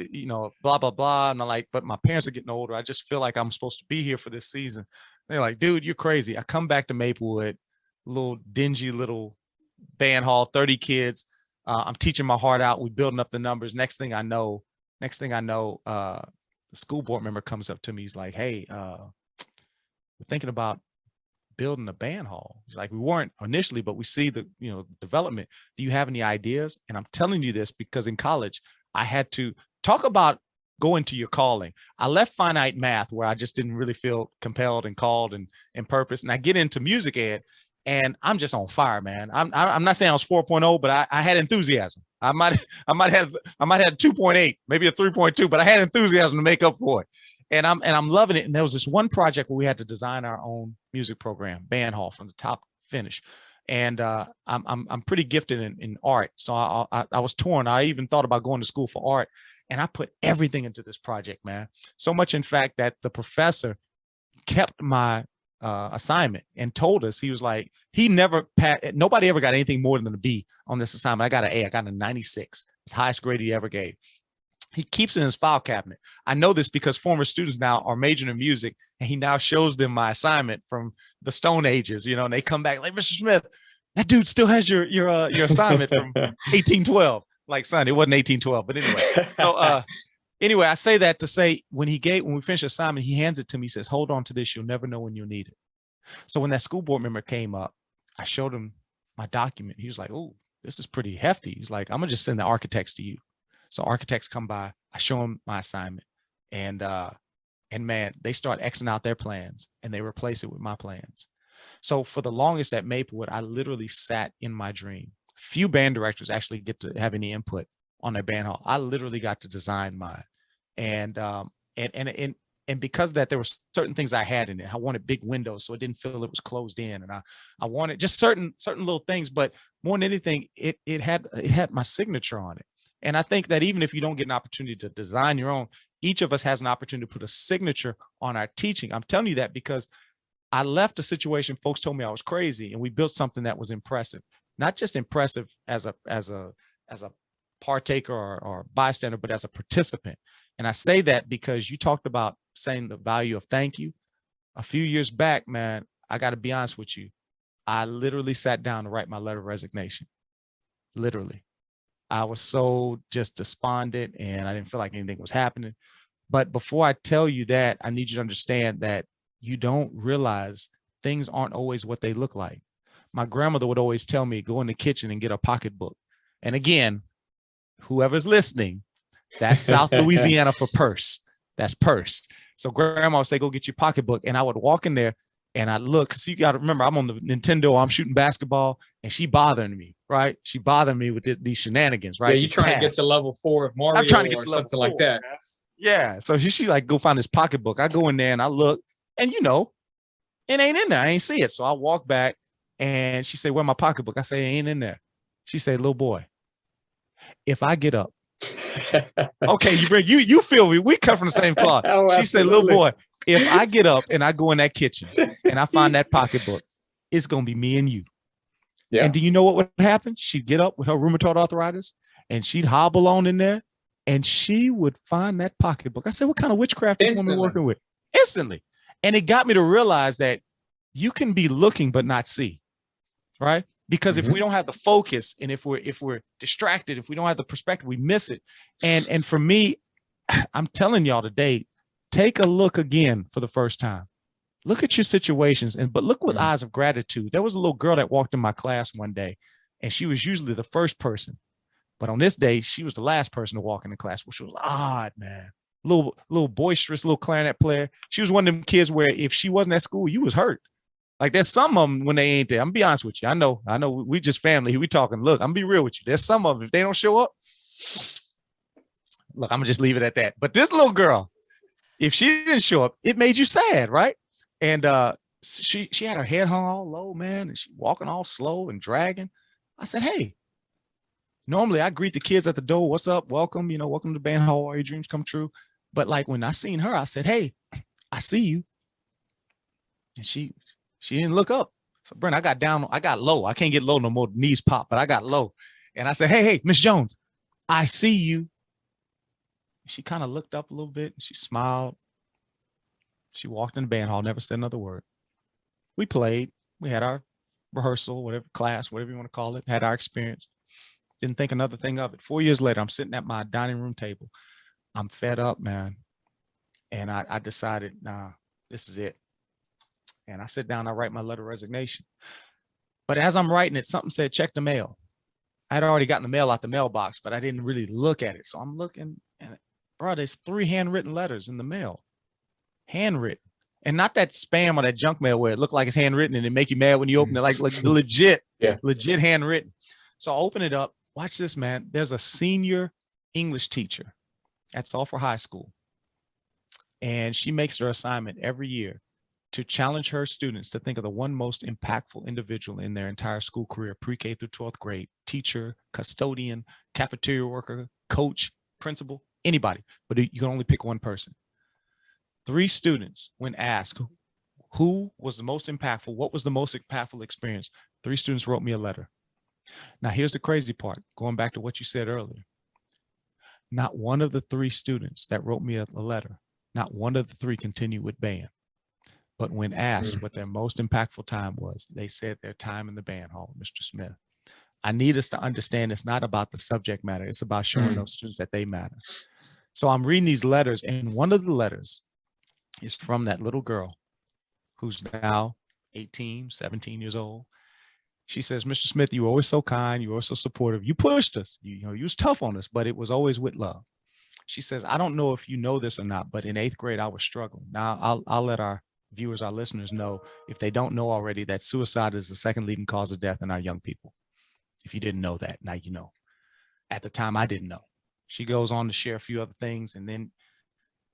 blah blah blah." And I'm like, "But my parents are getting older. I just feel like I'm supposed to be here for this season." They're like, "Dude, you're crazy." I come back to Maplewood, little dingy little band hall, 30 kids. I'm teaching my heart out. We're building up the numbers. Next thing I know, the school board member comes up to me. He's like, "Hey, we're thinking about building a band hall." He's like, "We weren't initially, but we see the development. Do you have any ideas?" And I'm telling you this because in college, I had to talk about going to your calling. I left finite math where I just didn't really feel compelled and called and purpose. And I get into music ed, and I'm just on fire, man. I'm not saying I was 4.0, but I had enthusiasm. I might have 2.8, maybe a 3.2, but I had enthusiasm to make up for it. And I'm loving it. And there was this one project where we had to design our own music program, band hall, from the top to finish. And I'm pretty gifted in art, so I was torn. I even thought about going to school for art, and I put everything into this project, man. So much, in fact, that the professor kept my assignment and told us, he was like, nobody ever got anything more than a B on this assignment. I got an A. I got a 96. It's the highest grade he ever gave. He keeps it in his file cabinet. I know this because former students now are majoring in music, and he now shows them my assignment from the Stone Ages, and they come back like, "Mr. Smith, that dude still has your assignment from 1812. Like, son, it wasn't 1812, but anyway. So anyway, I say that to say when we finished the assignment, he hands it to me. He says, "Hold on to this. You'll never know when you'll need it." So when that school board member came up, I showed him my document. He was like, "Oh, this is pretty hefty." He's like, "I'm gonna just send the architects to you." So architects come by, I show them my assignment, and man, they start Xing out their plans and they replace it with my plans. So for the longest at Maplewood, I literally sat in my dream. Few band directors actually get to have any input on their band hall. I literally got to design mine. And because of that, there were certain things I had in it. I wanted big windows so it didn't feel it was closed in. And I wanted just certain little things, but more than anything, it had my signature on it. And I think that even if you don't get an opportunity to design your own, each of us has an opportunity to put a signature on our teaching. I'm telling you that because I left a situation, folks told me I was crazy, and we built something that was impressive. Not just impressive as a partaker or bystander, but as a participant. And I say that because you talked about saying the value of thank you. A few years back, man, I got to be honest with you. I literally sat down to write my letter of resignation. Literally. I was so just despondent and I didn't feel like anything was happening. But before I tell you that, I need you to understand that you don't realize things aren't always what they look like. My grandmother would always tell me, go in the kitchen and get a pocketbook. And again, whoever's listening, that's South Louisiana for purse. That's purse. So grandma would say, go get your pocketbook. And I would walk in there and I look, because you got to remember, I'm on the Nintendo, I'm shooting basketball, and she bothering me, right? She bothering me with these shenanigans, right? Yeah, you're trying to get to level 4 of Mario or something like that. Yeah. So she like go find this pocketbook. I go in there and I look, and you know, it ain't in there. I ain't see it. So I walk back and she said, "Where my pocketbook?" I say, "It ain't in there." She said, "Little boy, if I get up," okay, you feel me. We come from the same cloth. Oh, She said, "Little absolutely. boy, if I get up and I go in that kitchen and I find that pocketbook, it's gonna be me and you." Yeah. And do you know what would happen? She'd get up with her rheumatoid arthritis and she'd hobble on in there and she would find that pocketbook. I said, "What kind of witchcraft is this woman Instantly. working with?" Instantly. And it got me to realize that you can be looking but not see, right? Because if we don't have the focus, and if we're distracted, if we don't have the perspective, we miss it. And for me, I'm telling y'all today, take a look again for the first time. Look at your situations, but look with eyes of gratitude. There was a little girl that walked in my class one day, and she was usually the first person, but on this day, she was the last person to walk in the class, which was odd, man. Little boisterous, little clarinet player. She was one of them kids where if she wasn't at school, you was hurt. Like there's some of them when they ain't there. I'm gonna be honest with you. I know we just family. We talking. Look, I'm gonna be real with you. There's some of them, if they don't show up, look, I'm gonna just leave it at that. But this little girl, if she didn't show up, it made you sad, right? And she had her head hung all low, man, and she walking all slow and dragging. I said, "Hey, normally I greet the kids at the door. What's up? Welcome, welcome to band hall. All your dreams come true." But like when I seen her, I said, "Hey, I see you." And she didn't look up. So Brent, I got low. I can't get low no more. Knees pop, but I got low. And I said, "Hey, Miss Jones, I see you." She kind of looked up a little bit. She smiled. She walked in the band hall, never said another word. We played. We had our rehearsal, whatever class, whatever you want to call it, had our experience. Didn't think another thing of it. 4 years later, I'm sitting at my dining room table. I'm fed up, man. And I decided, nah, this is it. And I sit down, I write my letter of resignation. But as I'm writing it, something said, "Check the mail." I had already gotten the mail out the mailbox, but I didn't really look at it. So I'm looking, and bro, there's 3 handwritten letters in the mail. Handwritten. And not that spam or that junk mail where it looked like it's handwritten and it make you mad when you open it, like the legit handwritten. So I open it up. Watch this, man. There's a senior English teacher at Sulphur High School. And she makes her assignment every year to challenge her students to think of the one most impactful individual in their entire school career, pre-K through 12th grade, teacher, custodian, cafeteria worker, coach, principal, anybody. But you can only pick one person. 3 students, when asked who was the most impactful, what was the most impactful experience, 3 students wrote me a letter. Now, here's the crazy part, going back to what you said earlier. Not one of the 3 students that wrote me a letter, not one of the 3 continued with band. But when asked what their most impactful time was, they said their time in the band hall, Mr. Smith. I need us to understand it's not about the subject matter. It's about showing those students that they matter. So I'm reading these letters, and one of the letters is from that little girl who's now 18, 17 years old. She says, "Mr. Smith, you were always so kind. You were always so supportive. You pushed us. You was tough on us, but it was always with love." She says, "I don't know if you know this or not, but in 8th grade, I was struggling." Now, I'll let our viewers, our listeners know, if they don't know already, that suicide is the second leading cause of death in our young people. If you didn't know that, now you know. At the time, I didn't know. She goes on to share a few other things, and then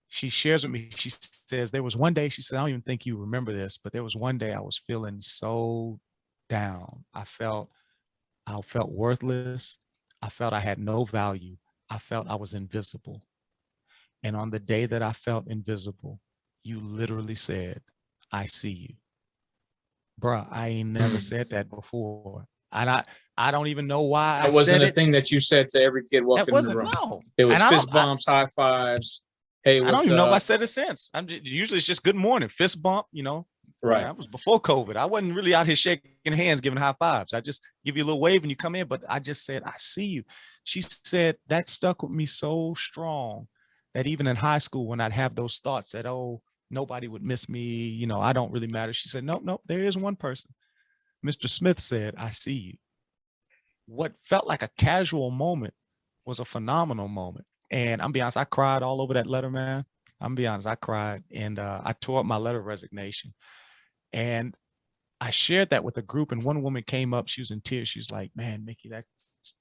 she shares with me, she says, there was one day, she said, "I don't even think you remember this, but there was one day I was feeling so down. I felt worthless. I felt I had no value. I felt I was invisible. And on the day that I felt invisible, you literally said, 'I see you.'" Bruh, I ain't never said that before. And I don't even know why I That wasn't said a it. thing that you said to every kid That walking in the wasn't, room. no. It was And fist bumps, high fives. Hey, I don't what's even know if I up? said it since. Usually it's just good morning, fist bump, Right. That was before COVID. I wasn't really out here shaking hands, giving high fives. I just give you a little wave and you come in, but I just said, "I see you." She said that stuck with me so strong that even in high school, when I'd have those thoughts that, oh, nobody would miss me, I don't really matter. She said, nope, there is one person. Mr. Smith said, "I see you." What felt like a casual moment was a phenomenal moment. And I'm be honest, I cried all over that letter, man. I'm be honest, I cried, and I tore up my letter of resignation. And I shared that with a group, and one woman came up, she was in tears. She was like, "Man, Mickey,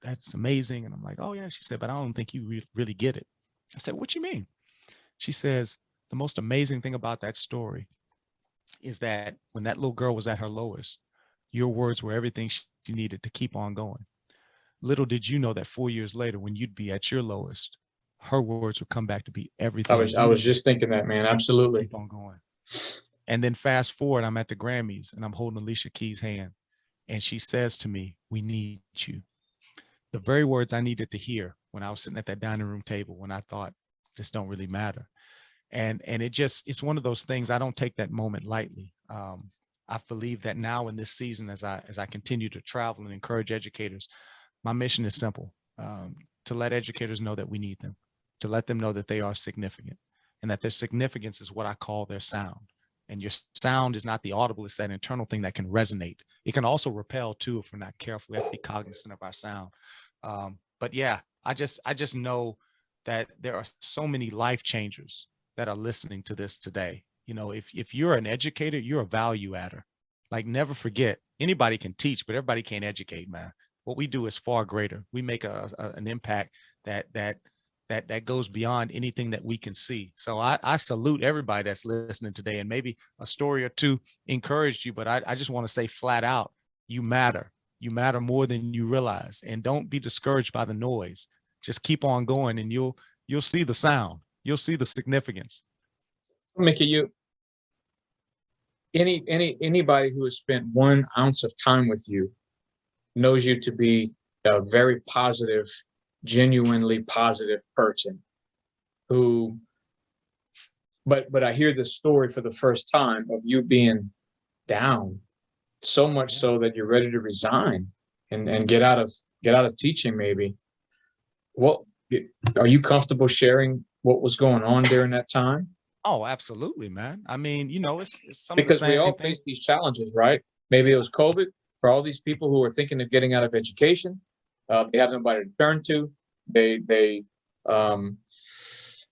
that's amazing." And I'm like, "Oh yeah." She said, "But I don't think you really get it." I said, "What you mean?" She says, the most amazing thing about that story is that when that little girl was at her lowest, your words were everything she needed to keep on going. Little did you know that 4 years later, when you'd be at your lowest, her words would come back to be everything I you was needed just thinking that, man. to Absolutely. keep on going. And then fast forward, I'm at the Grammys and I'm holding Alicia Keys' hand. And she says to me, we need you. The very words I needed to hear when I was sitting at that dining room table, when I thought this don't really matter. And it's one of those things. I don't take that moment lightly. I believe that now in this season, as I continue to travel and encourage educators, my mission is simple, to let educators know that we need them, to let them know that they are significant, and that their significance is what I call their sound. And your sound is not the audible, it's that internal thing that can resonate. It can also repel too if we're not careful. We have to be cognizant of our sound. But yeah, I just know that there are so many life changers that are listening to this today. You know, if you're an educator, you're a value adder. Like, never forget, anybody can teach, but everybody can't educate, man. What we do is far greater. We make an impact that goes beyond anything that we can see. So I salute everybody that's listening today, and maybe a story or two encouraged you, but I just want to say flat out, you matter. You matter more than you realize, and don't be discouraged by the noise. Just keep on going, and you'll see the sound. You'll see the significance. Mickey, anybody who has spent 1 ounce of time with you knows you to be a very positive, genuinely positive person who, but I hear this story for the first time of you being down so much so that you're ready to resign and get out of teaching. Maybe what are you comfortable sharing what was going on during that time? Oh, absolutely, man. I mean, it's some of the Because we all same things. face these challenges, right? Maybe it Yeah. was COVID for all these people who are thinking of getting out of education. They have nobody to turn to. Um,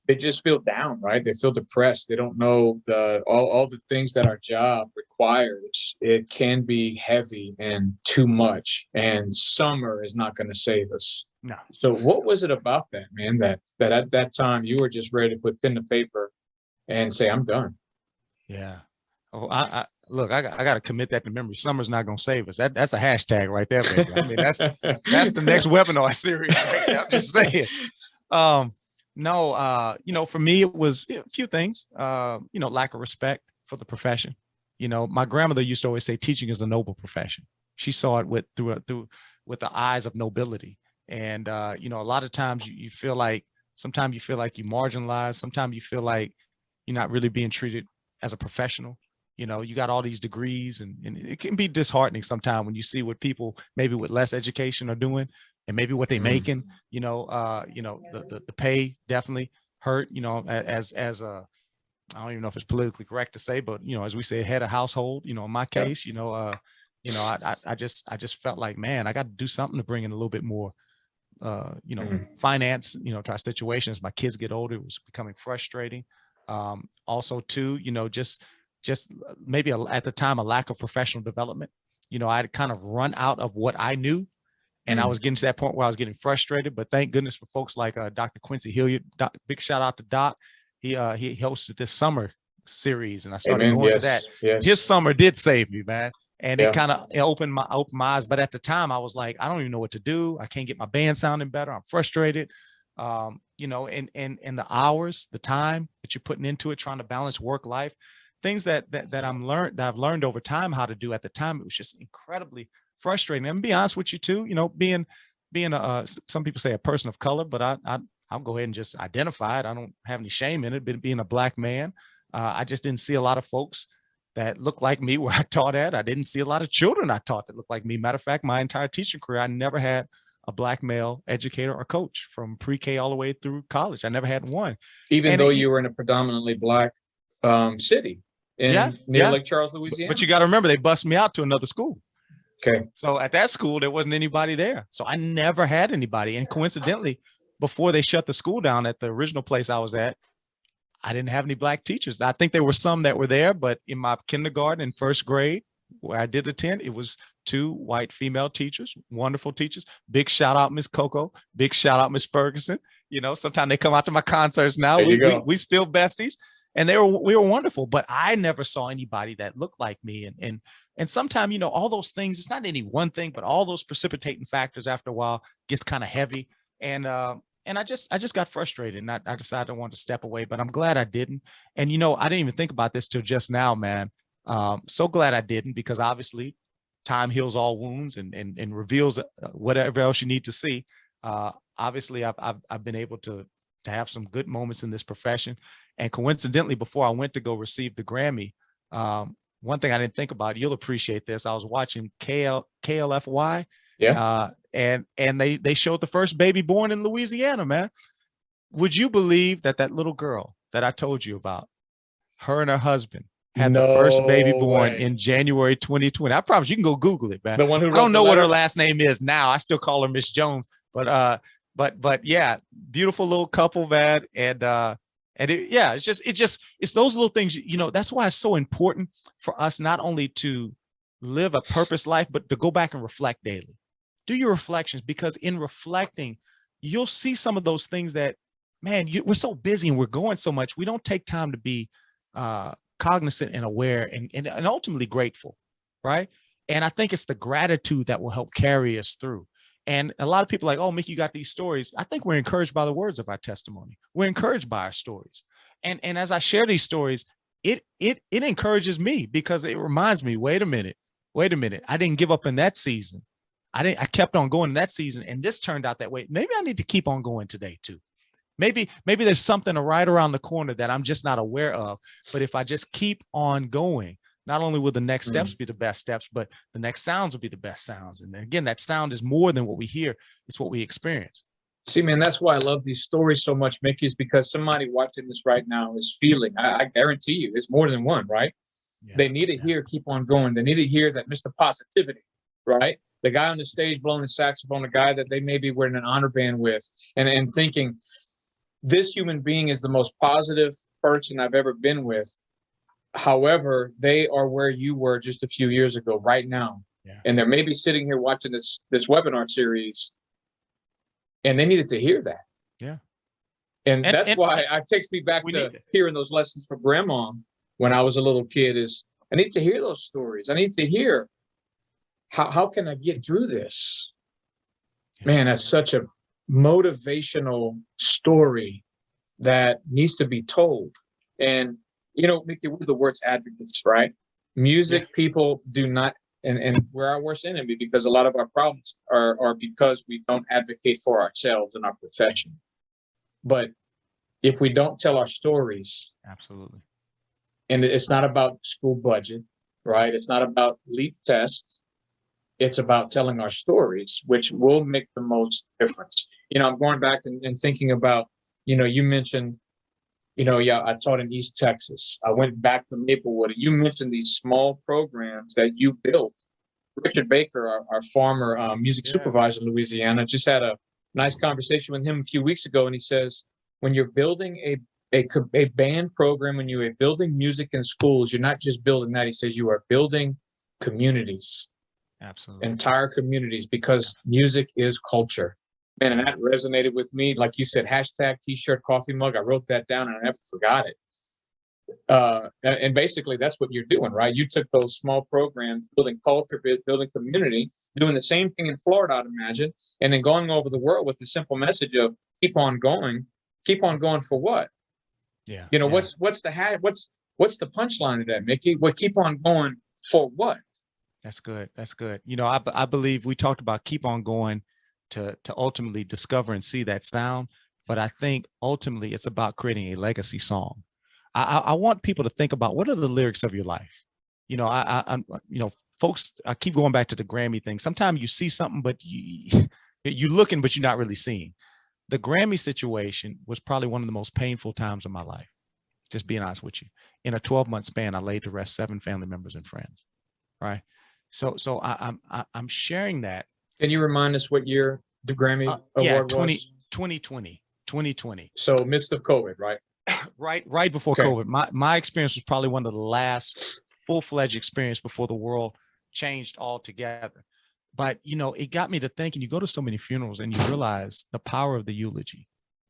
they just feel down, right? They feel depressed. They don't know all the things that our job requires. It can be heavy and too much, and summer is not going to save us. No. So what was it about that, man, that at that time you were just ready to put pen to paper and say, I'm done? Yeah. Oh, I look, I got to commit that to memory. Summer's not gonna save us. That's a hashtag right there, baby. I mean, that's the next webinar series. Right there. I'm just saying. No, for me, it was a few things. Lack of respect for the profession. My grandmother used to always say, teaching is a noble profession. She saw it through with the eyes of nobility. And a lot of times you feel like, sometimes you feel like you marginalized. Sometimes you feel like you're not really being treated as a professional. You got all these degrees, and it can be disheartening sometimes when you see what people maybe with less education are doing, and maybe what they're making. The pay definitely hurt. As a, I don't even know if it's politically correct to say, but as we say, head of household. In my case, I just felt like, man, I got to do something to bring in a little bit more finance, to our situation. As my kids get older, it was becoming frustrating. Also too, just maybe at the time, a lack of professional development. I'd kind of run out of what I knew, and I was getting to that point where I was getting frustrated. But thank goodness for folks like Dr. Quincy Hilliard. Big shout out to Doc. He hosted this summer series, and I started going to that. Yes. His summer did save me, man. And Yeah. it kind of opened my eyes. But at the time, I was like, I don't even know what to do. I can't get my band sounding better. I'm frustrated. And the hours, the time that you're putting into it, trying to balance work life, things that I've learned over time how to do. At the time, it was just incredibly frustrating. And be honest with you too, being some people say a person of color, but I'll go ahead and just identify it. I don't have any shame in it. But being a Black man, I just didn't see a lot of folks that looked like me where I taught at. I didn't see a lot of children I taught that looked like me. Matter of fact, my entire teaching career, I never had a Black male educator or coach from pre-K all the way through college. I never had one. Even though you were in a predominantly Black city near Lake Charles, Louisiana. But you got to remember, they bussed me out to another school. Okay. So at that school, there wasn't anybody there. So I never had anybody. And coincidentally, before they shut the school down at the original place I was at, I didn't have any Black teachers. I think there were some that were there, but in my kindergarten and first grade, where I did attend, it was 2 white female teachers, wonderful teachers. Big shout out, Miss Coco. Big shout out, Miss Ferguson. You know, sometimes they come out to my concerts now. There you We go. we still besties, and we were wonderful. But I never saw anybody that looked like me. And sometimes, you know, all those things, it's not any one thing, but all those precipitating factors after a while gets kind of heavy. And I just got frustrated, and I decided I wanted to step away. But I'm glad I didn't. And you know, I didn't even think about this till just now, man. So glad I didn't, because obviously time heals all wounds and reveals whatever else you need to see. Obviously, I've been able to have some good moments in this profession. And coincidentally, before I went to go receive the Grammy, one thing I didn't think about, you'll appreciate this. I was watching KLFY, Yeah. and they showed the first baby born in Louisiana, man. Would you believe that that little girl that I told you about, her and her husband had the first baby No born way. in January 2020? I promise you can go Google it, man. The one who I wrote don't the know what her letter? last name is now. I still call her Miss Jones, but yeah, beautiful little couple, man. Yeah, it's those little things, you know, that's why it's so important for us not only to live a purpose life, but to go back and reflect daily. Do your reflections, because in reflecting, you'll see some of those things that, man, we're so busy and we're going so much. We don't take time to be cognizant and aware and ultimately grateful, right? And I think it's the gratitude that will help carry us through. And a lot of people are like, oh, Mickey, you got these stories. I think we're encouraged by the words of our testimony. We're encouraged by our stories. And as I share these stories, it encourages me, because it reminds me, wait a minute. I didn't give up in that season. I kept on going in that season, and this turned out that way. Maybe I need to keep on going today too. Maybe there's something right around the corner that I'm just not aware of. But if I just keep on going, not only will the next steps be the best steps, but the next sounds will be the best sounds. And again, that sound is more than what we hear. It's what we experience. See, man, that's why I love these stories so much, Mickey, is because somebody watching this right now is feeling, I guarantee you, it's more than one, right? Yeah, They need to hear keep on going. They need to hear that Mr. Positivity, right? The guy on the stage blowing the saxophone, the guy that they maybe were in an honor band with, and thinking, this human being is the most positive person I've ever been with. However, they are where you were just a few years ago, right now. Yeah. And they're maybe sitting here watching this webinar series, and they needed to hear that. Yeah. And that's why it takes me back to hearing those lessons from grandma when I was a little kid. Is I need to hear those stories. I need to hear how can I get through this? Yeah. Man, that's such a motivational story that needs to be told. And you know, Mickey, we're the worst advocates, right? Music people do not, and we're our worst enemy, because a lot of our problems are because we don't advocate for ourselves in our profession. But if we don't tell our stories, absolutely. And it's not about school budget, right? It's not about LEAP tests. It's about telling our stories, which will make the most difference. You know, I'm going back and thinking about, you know, you mentioned, you know, yeah, I taught in East Texas. I went back to Maplewood. You mentioned these small programs that you built. Richard Baker, our former music supervisor in Louisiana, just had a nice conversation with him a few weeks ago. And he says, when you're building a band program, when you're building music in schools, you're not just building that. He says you are building communities. Absolutely. Entire communities, because music is culture. Man, and that resonated with me. Like you said, hashtag t-shirt, coffee mug. I wrote that down and I never forgot it. And basically that's what you're doing, right? You took those small programs, building culture, building community, doing the same thing in Florida, I'd imagine, and then going over the world with the simple message of keep on going for what? Yeah. You know, what's the punchline of that, Mickey? Well, keep on going for what? That's good. That's good. You know, I believe we talked about keep on going to ultimately discover and see that sound. But I think ultimately it's about creating a legacy song. I want people to think about, what are the lyrics of your life? You know, I'm you know, folks, I keep going back to the Grammy thing. Sometimes you see something, but you're looking, but you're not really seeing. The Grammy situation was probably one of the most painful times of my life. Just being honest with you. In a 12-month span, I laid to rest 7 family members and friends. Right. So I'm sharing that. Can you remind us what year the Grammy award was? 2020. So midst of COVID, right? Right before COVID. My experience was probably one of the last full-fledged experience before the world changed altogether. But, you know, it got me to thinking, you go to so many funerals and you realize the power of the eulogy.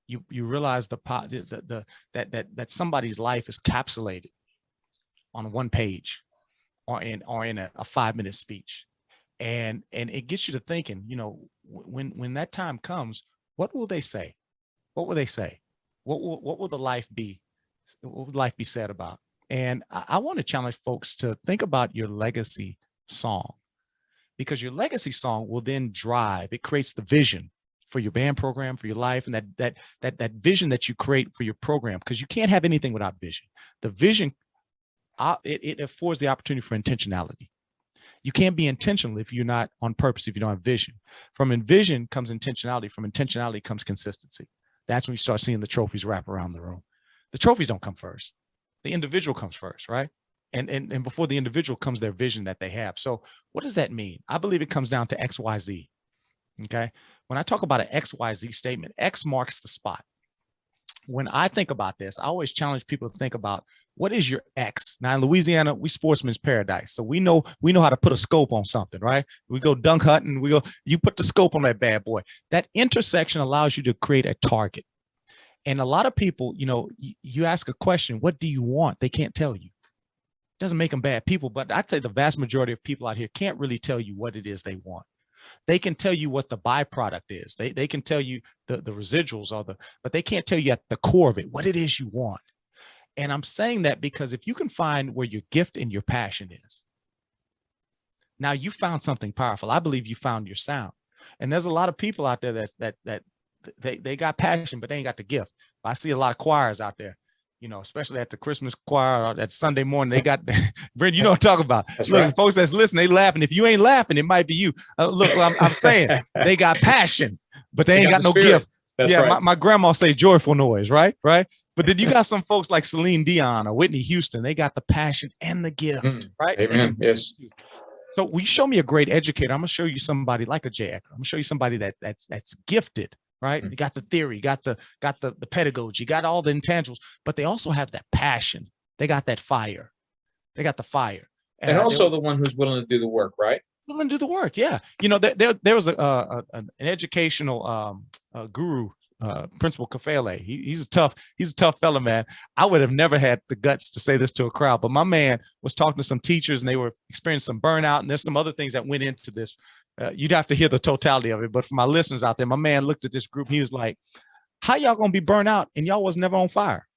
you realize that somebody's life is capsulated on one page or in a 5-minute speech. And it gets you to thinking, when that time comes, what will they say? What will they say? What will the life be? What would life be said about? And I want to challenge folks to think about your legacy song, because your legacy song will then drive, it creates the vision for your band program, for your life, and that vision that you create for your program, because you can't have anything without vision. The vision, it affords the opportunity for intentionality. You can't be intentional if you're not on purpose, if you don't have vision. From vision comes intentionality. From intentionality comes consistency. That's when you start seeing the trophies wrap around the room. The trophies don't come first. The individual comes first, right? And before the individual comes their vision that they have. So what does that mean? I believe it comes down to XYZ. Okay. When I talk about an XYZ statement, X marks the spot. When I think about this, I always challenge people to think about, what is your X? Now in Louisiana, we sportsman's paradise. So we know how to put a scope on something, right? We go dunk hunting, you put the scope on that bad boy. That intersection allows you to create a target. And a lot of people, you ask a question, what do you want? They can't tell you. Doesn't make them bad people, but I'd say the vast majority of people out here can't really tell you what it is they want. They can tell you what the byproduct is. They can tell you the residuals but they can't tell you at the core of it what it is you want. And I'm saying that because if you can find where your gift and your passion is, now you found something powerful. I believe you found your sound. And there's a lot of people out there that they got passion, but they ain't got the gift. I see a lot of choirs out there, especially at the Christmas choir or that Sunday morning. They got, Brent, you know what I'm talking about. That's look, right. Folks that's listening, they laughing. If you ain't laughing, it might be you. Look, I'm saying they got passion, but they ain't got no gift. That's yeah, right. my grandma say joyful noise, right? But then you got some folks like Celine Dion or Whitney Houston. They got the passion and the gift, right? Amen. Yes. So will you show me a great educator? I'm gonna show you somebody like a Jay Ecker. I'm gonna show you somebody that's gifted, right? They got the theory, got the pedagogy, got all the intangibles, but they also have that passion. They got that fire. They got the fire. And also the one who's willing to do the work, right? Willing to do the work, yeah. There was an educational guru, Principal Kafele. He's a tough fella, man. I would have never had the guts to say this to a crowd, but my man was talking to some teachers and they were experiencing some burnout, and there's some other things that went into this. You'd have to hear the totality of it, but for my listeners out there, my man looked at this group. He was like, "How y'all gonna be burnt out and y'all was never on fire?"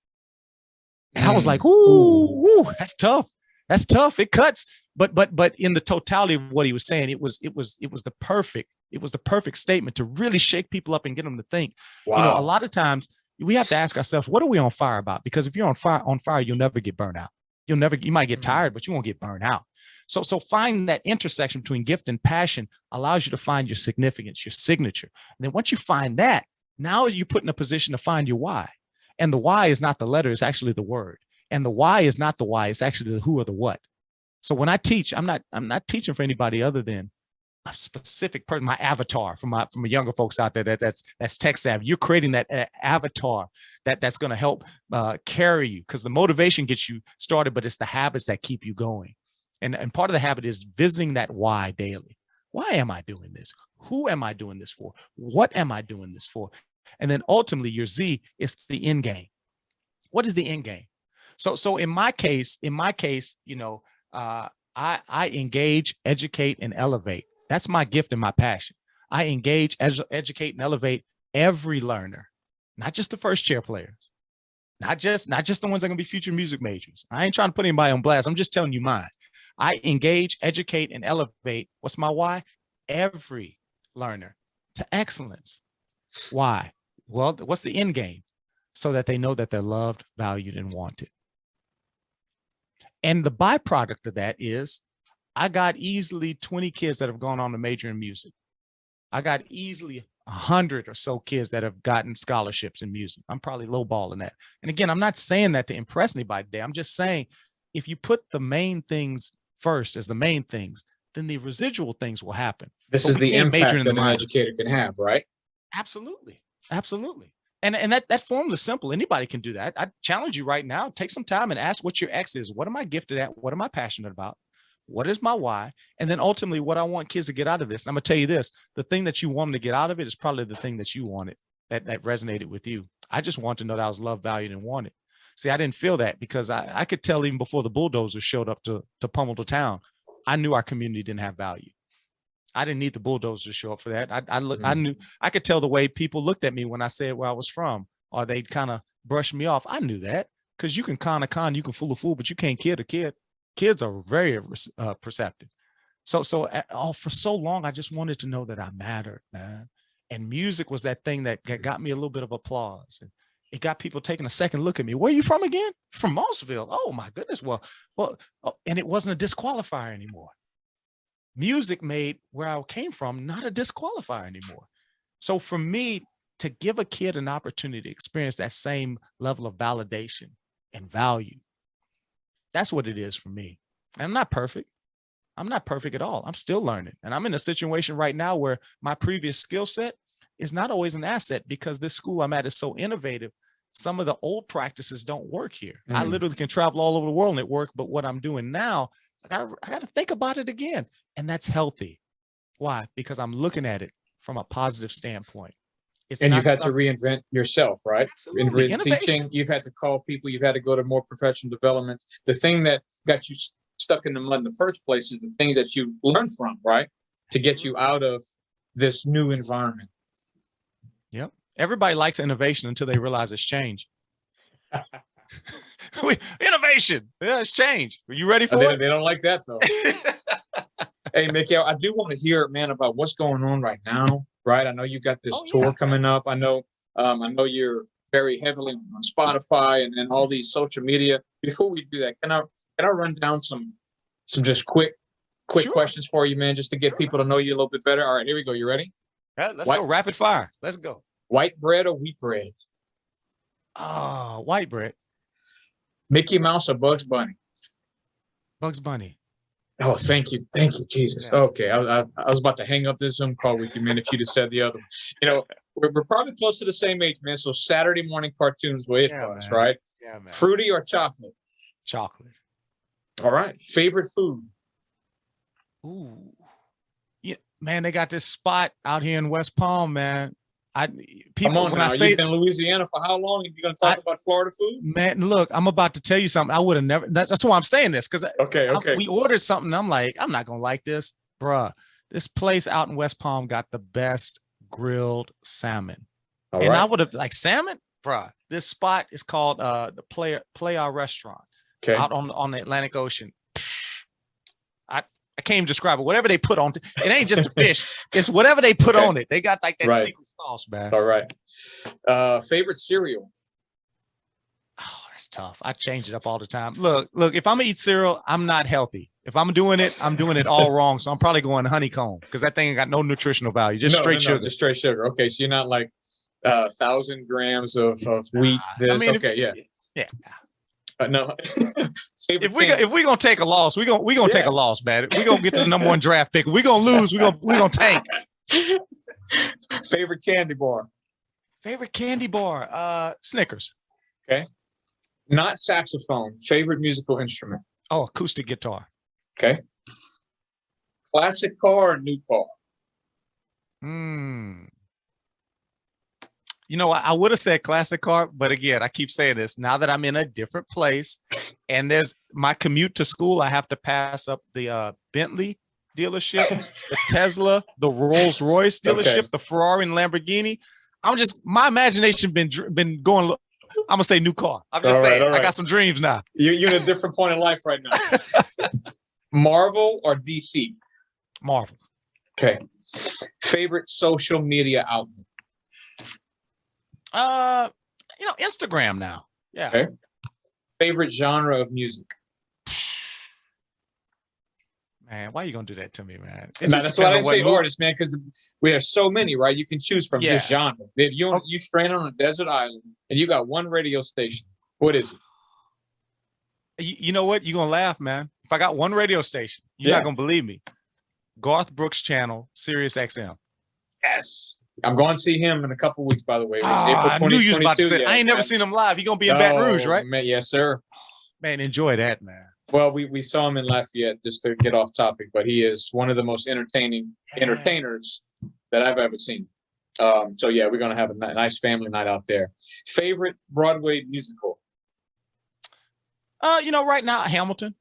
And I was like, "Ooh, that's tough. That's tough. It cuts." But in the totality of what he was saying, it was the perfect statement to really shake people up and get them to think. Wow. A lot of times we have to ask ourselves, what are we on fire about? Because if you're on fire, you'll never get burned out. You might get tired, but you won't get burned out. So find that intersection between gift and passion allows you to find your significance, your signature. And then once you find that, now you're put in a position to find your why. And the why is not the letter, it's actually the word. And the why is not the why, it's actually the who or the what. So when I teach, I'm not teaching for anybody other than a specific person, my avatar from younger folks out there that's tech savvy. You're creating that avatar that's going to help carry you, because the motivation gets you started, but it's the habits that keep you going. And part of the habit is visiting that why daily. Why am I doing this? Who am I doing this for? What am I doing this for? And then ultimately your Z is the end game. What is the end game? So in my case, I engage, educate, and elevate. That's my gift and my passion. I engage, educate, and elevate every learner, not just the first chair players, not just the ones that are going to be future music majors. I ain't trying to put anybody on blast. I'm just telling you mine. I engage, educate, and elevate. What's my why? Every learner to excellence. Why? Well, what's the end game? So that they know that they're loved, valued, and wanted. And the byproduct of that is I got easily 20 kids that have gone on to major in music. I got easily 100 or so kids that have gotten scholarships in music. I'm probably lowballing that. And again, I'm not saying that to impress anybody today. I'm just saying if you put the main things first as the main things, then the residual things will happen. This is the impact that an educator can have, right? Absolutely. Absolutely. And that formula is simple. Anybody can do that. I challenge you right now. Take some time and ask what your X is. What am I gifted at? What am I passionate about? What is my why? And then ultimately what I want kids to get out of this. And I'm going to tell you this, the thing that you want them to get out of it is probably the thing that you wanted. that resonated with you. I just want to know that I was loved, valued, and wanted. See, I didn't feel that because I could tell even before the bulldozers showed up to pummel the town, I knew our community didn't have value. I didn't need the bulldozers to show up for that. I knew, I could tell the way people looked at me when I said where I was from, or they'd kind of brush me off. I knew that, because you can con a con, you can fool a fool, but you can't kid a kid. Kids are very perceptive. So for so long, I just wanted to know that I mattered, man. And music was that thing that got me a little bit of applause. And it got people taking a second look at me. Where are you from again? From Mossville. Oh my goodness. Well, and it wasn't a disqualifier anymore. Music made where I came from not a disqualifier anymore. So for me to give a kid an opportunity to experience that same level of validation and value, that's what it is for me. And I'm not perfect. I'm not perfect at all. I'm still learning. And I'm in a situation right now where my previous skill set is not always an asset, because this school I'm at is so innovative. Some of the old practices don't work here. I literally can travel all over the world and it work. But what I'm doing now, I gotta think about it again. And that's healthy. Why? Because I'm looking at it from a positive standpoint. And you've had to reinvent yourself, right? Absolutely. In teaching, you've had to call people, you've had to go to more professional development. The thing that got you stuck in the mud in the first place is the things that you learned from, right? To get you out of this new environment. Yep. Everybody likes innovation until they realize it's change. Innovation. Yeah, it's change. Are you ready for it? They don't like that, though. Hey, Mickey, I do want to hear, man, about what's going on right now, right? I know you got this tour coming up. I know you're very heavily on Spotify and all these social media. Before we do that, can I run down some just quick questions for you, man, just to get people to know you a little bit better? All right, here we go. You ready? Yeah, let's go rapid fire. Let's go. White bread or wheat bread? Oh, white bread. Mickey Mouse or Bugs Bunny? Bugs Bunny. Oh, thank you, Jesus. Yeah. Okay, I was about to hang up this Zoom call with you, man, if you'd have said the other one. You know, we're probably close to the same age, man. So Saturday morning cartoons were it for us, right? Yeah, man. Fruity or chocolate? Chocolate. All right. Favorite food? Ooh, yeah, man. They got this spot out here in West Palm, man. Come on, when I say you've been in Louisiana for how long? Are you going to talk about Florida food? Man, look, I'm about to tell you something. I would have never. That's why I'm saying this, because we ordered something. I'm like, I'm not gonna like this, bruh. This place out in West Palm got the best grilled salmon, I would have like salmon, bruh. This spot is called the Playa Restaurant, out on the Atlantic Ocean. I can't even describe it. Whatever they put on it ain't just the fish. It's whatever they put on it. They got like that secret sauce, man. All right. Favorite cereal? Oh, that's tough. I change it up all the time. Look, if I'm gonna eat cereal, I'm not healthy. If I'm doing it all wrong. So I'm probably going honeycomb, because that thing ain't got no nutritional value. Just straight sugar. Just straight sugar. Okay. So you're not like 1,000 grams of wheat. Yeah. No. if we gonna take a loss, we gonna take a loss, man. We gonna get to the #1 draft pick. We gonna lose. We gonna tank. Favorite candy bar? Favorite candy bar? Snickers. Okay. Not saxophone. Favorite musical instrument? Oh, acoustic guitar. Okay. Classic car or new car? You know, I would have said classic car, but again, I keep saying this. Now that I'm in a different place, and there's my commute to school, I have to pass up the Bentley dealership, the Tesla, the Rolls Royce dealership, the Ferrari and Lamborghini. My imagination been going. I'm gonna say new car. I'm just saying. I got some dreams now. You're in a different point in life right now. Marvel or DC? Marvel. Okay. Favorite social media outlet? Instagram now. Yeah. Okay. Favorite genre of music? Man, why are you gonna do that to me, man? That's why I didn't say artist, man, because we have so many, right? You can choose from this genre. If you strand on a desert island and you got one radio station, what is it? You know what? You're gonna laugh, man. If I got one radio station, you're not gonna believe me. Garth Brooks channel, Sirius XM. Yes. I'm going to see him in a couple weeks, by the way. I knew you was about to say. I ain't never seen him live. He gonna be in Baton Rouge, right? Man, yes, sir. Man, enjoy that, man. Well, we saw him in Lafayette, just to get off topic, but he is one of the most entertainers that I've ever seen. So yeah, we're going to have a nice family night out there. Favorite Broadway musical? Right now, Hamilton.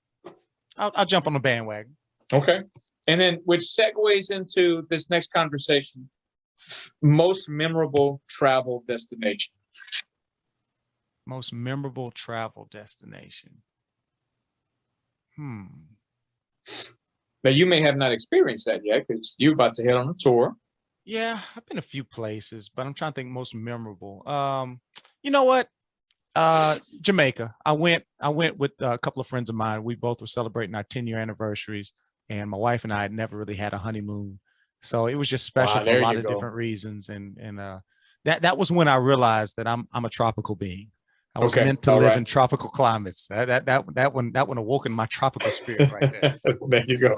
I'll jump on the bandwagon. Okay. And then, which segues into this next conversation, most memorable travel destination. Most memorable travel destination. Now, you may have not experienced that yet because you're about to head on a tour. Yeah, I've been a few places, but I'm trying to think most memorable. You know what? Jamaica. I went with a couple of friends of mine. We both were celebrating our 10-year anniversaries, and my wife and I had never really had a honeymoon. So it was just special for a lot of different reasons. And that was when I realized that I'm a tropical being. I was meant to live in tropical climates. That one awoken my tropical spirit right there. There you go.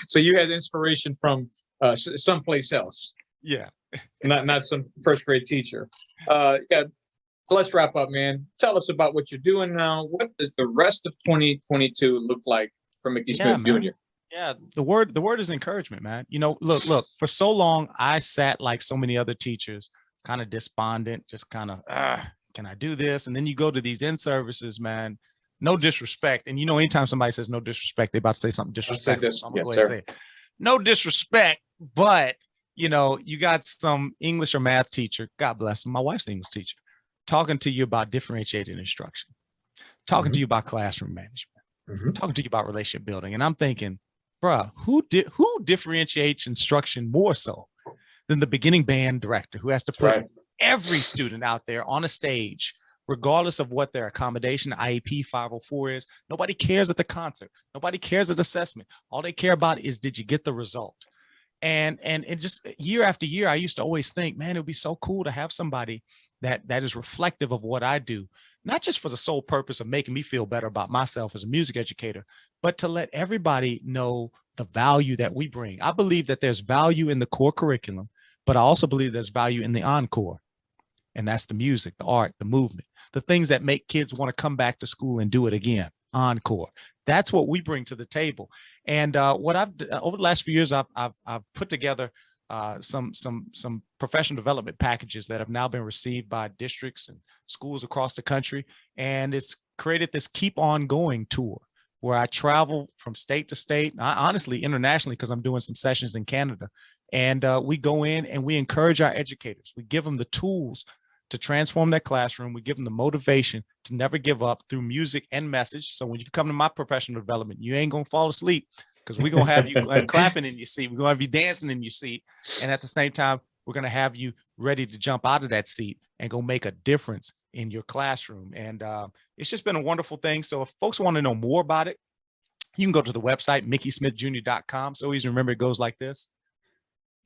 So you had inspiration from someplace else. Yeah. not some first grade teacher. Yeah. Let's wrap up, man. Tell us about what you're doing now. What does the rest of 2022 look like for Mickey Smith Jr.? Yeah, the word is encouragement, man. Look, for so long, I sat like so many other teachers, kind of despondent, just kind of, can I do this? And then you go to these in-services, man, no disrespect. And anytime somebody says no disrespect, they're about to say something disrespectful. So I'm gonna go ahead and say it. No disrespect, but you got some English or math teacher, God bless him, my wife's an English teacher, talking to you about differentiated instruction, talking to you about classroom management, talking to you about relationship building. And I'm thinking, bruh, who differentiates instruction more so than the beginning band director who has to put every student out there on a stage, regardless of what their accommodation, IEP 504 is? Nobody cares at the concert. Nobody cares at assessment. All they care about is, did you get the result? And just year after year, I used to always think, man, it would be so cool to have somebody that is reflective of what I do, not just for the sole purpose of making me feel better about myself as a music educator, but to let everybody know the value that we bring. I believe that there's value in the core curriculum, but I also believe there's value in the encore. And that's the music, the art, the movement, the things that make kids want to come back to school and do it again. Encore. That's what we bring to the table. And what I've over the last few years, I've put together some professional development packages that have now been received by districts and schools across the country. And it's created this Keep On Going tour where I travel from state to state, honestly, internationally, because I'm doing some sessions in Canada. And we go in and we encourage our educators. We give them the tools to transform their classroom. We give them the motivation to never give up through music and message. So when you come to my professional development, you ain't going to fall asleep, because we're going to have you clapping in your seat. We're going to have you dancing in your seat. And at the same time, we're going to have you ready to jump out of that seat and go make a difference in your classroom. And it's just been a wonderful thing. So if folks want to know more about it, you can go to the website, MickeySmithJr.com. So easy to remember, it goes like this: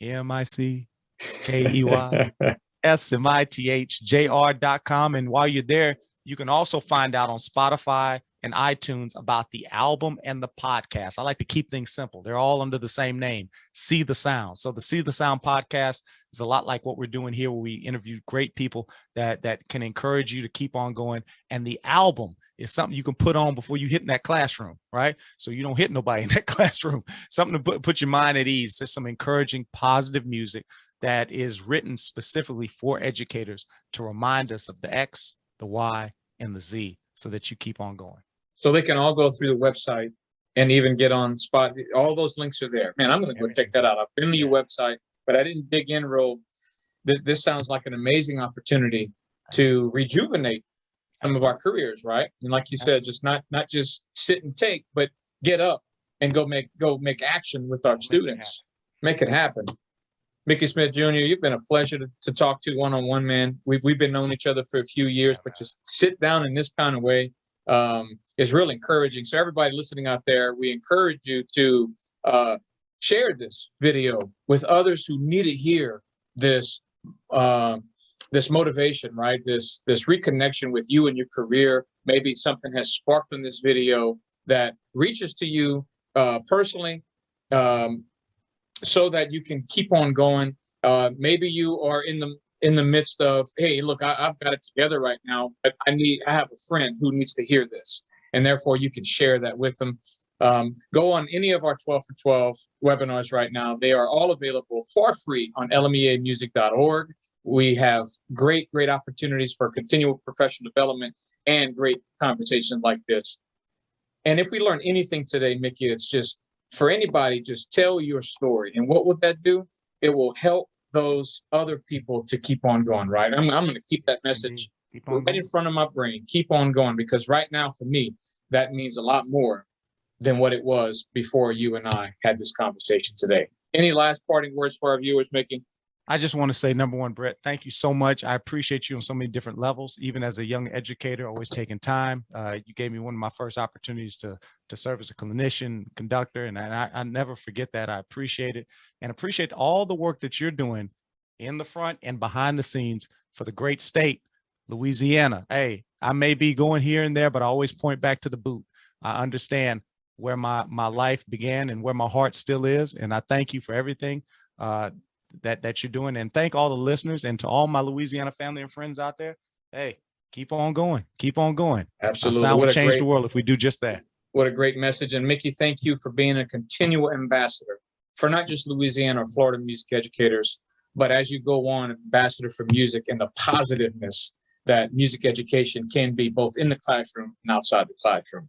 MickeySmithJr.com. And while you're there, you can also find out on Spotify and iTunes about the album and the podcast. I like to keep things simple. They're all under the same name, See the Sound. So the See the Sound podcast is a lot like what we're doing here, where we interview great people that can encourage you to keep on going. And the album is something you can put on before you hit in that classroom, right? So you don't hit nobody in that classroom. Something to put your mind at ease. There's some encouraging, positive music that is written specifically for educators to remind us of the X, the Y, and the Z, so that you keep on going. So they can all go through the website and even get on spot. All those links are there. Man, I'm going to go check that out. I've been to your website, but I didn't dig in real. This sounds like an amazing opportunity to rejuvenate some of our careers, right? And like you said, just not just sit and take, but get up and go make action with our students. Make it happen. Mickey Smith Jr., you've been a pleasure to talk to one-on-one, man. We've been knowing each other for a few years, but just sit down in this kind of way is really encouraging. So everybody listening out there, we encourage you to share this video with others who need to hear this this motivation, right? This reconnection with you and your career. Maybe something has sparked in this video that reaches to you personally, so that you can keep on going. Maybe you are in the midst of, hey, look, I've got it together right now, but I have a friend who needs to hear this, and therefore you can share that with them. Go on any of our 12 for 12 webinars right now. They are all available for free on lmeamusic.org. We have great opportunities for continual professional development and great conversations like this. And if we learn anything today, Mickey, it's just for anybody, just tell your story. And what will that do? It will help those other people to keep on going, right? I'm going to keep that message right in front of my brain. Keep on going, because right now for me, that means a lot more than what it was before you and I had this conversation today. Any last parting words for our viewers, Mickey? I just want to say, number one, Brett, thank you so much. I appreciate you on so many different levels, even as a young educator, always taking time. You gave me one of my first opportunities to serve as a clinician, conductor, and I never forget that. I appreciate it, and appreciate all the work that you're doing in the front and behind the scenes for the great state, Louisiana. Hey, I may be going here and there, but I always point back to the boot. I understand where my life began and where my heart still is, and I thank you for everything that you're doing, and thank all the listeners, and to all my Louisiana family and friends out there. Hey, keep on going. Absolutely. Our sound will change the world if we do just that. What a great message. And Mickey, thank you for being a continual ambassador for not just Louisiana or Florida music educators, but as you go on, ambassador for music and the positiveness that music education can be both in the classroom and outside the classroom.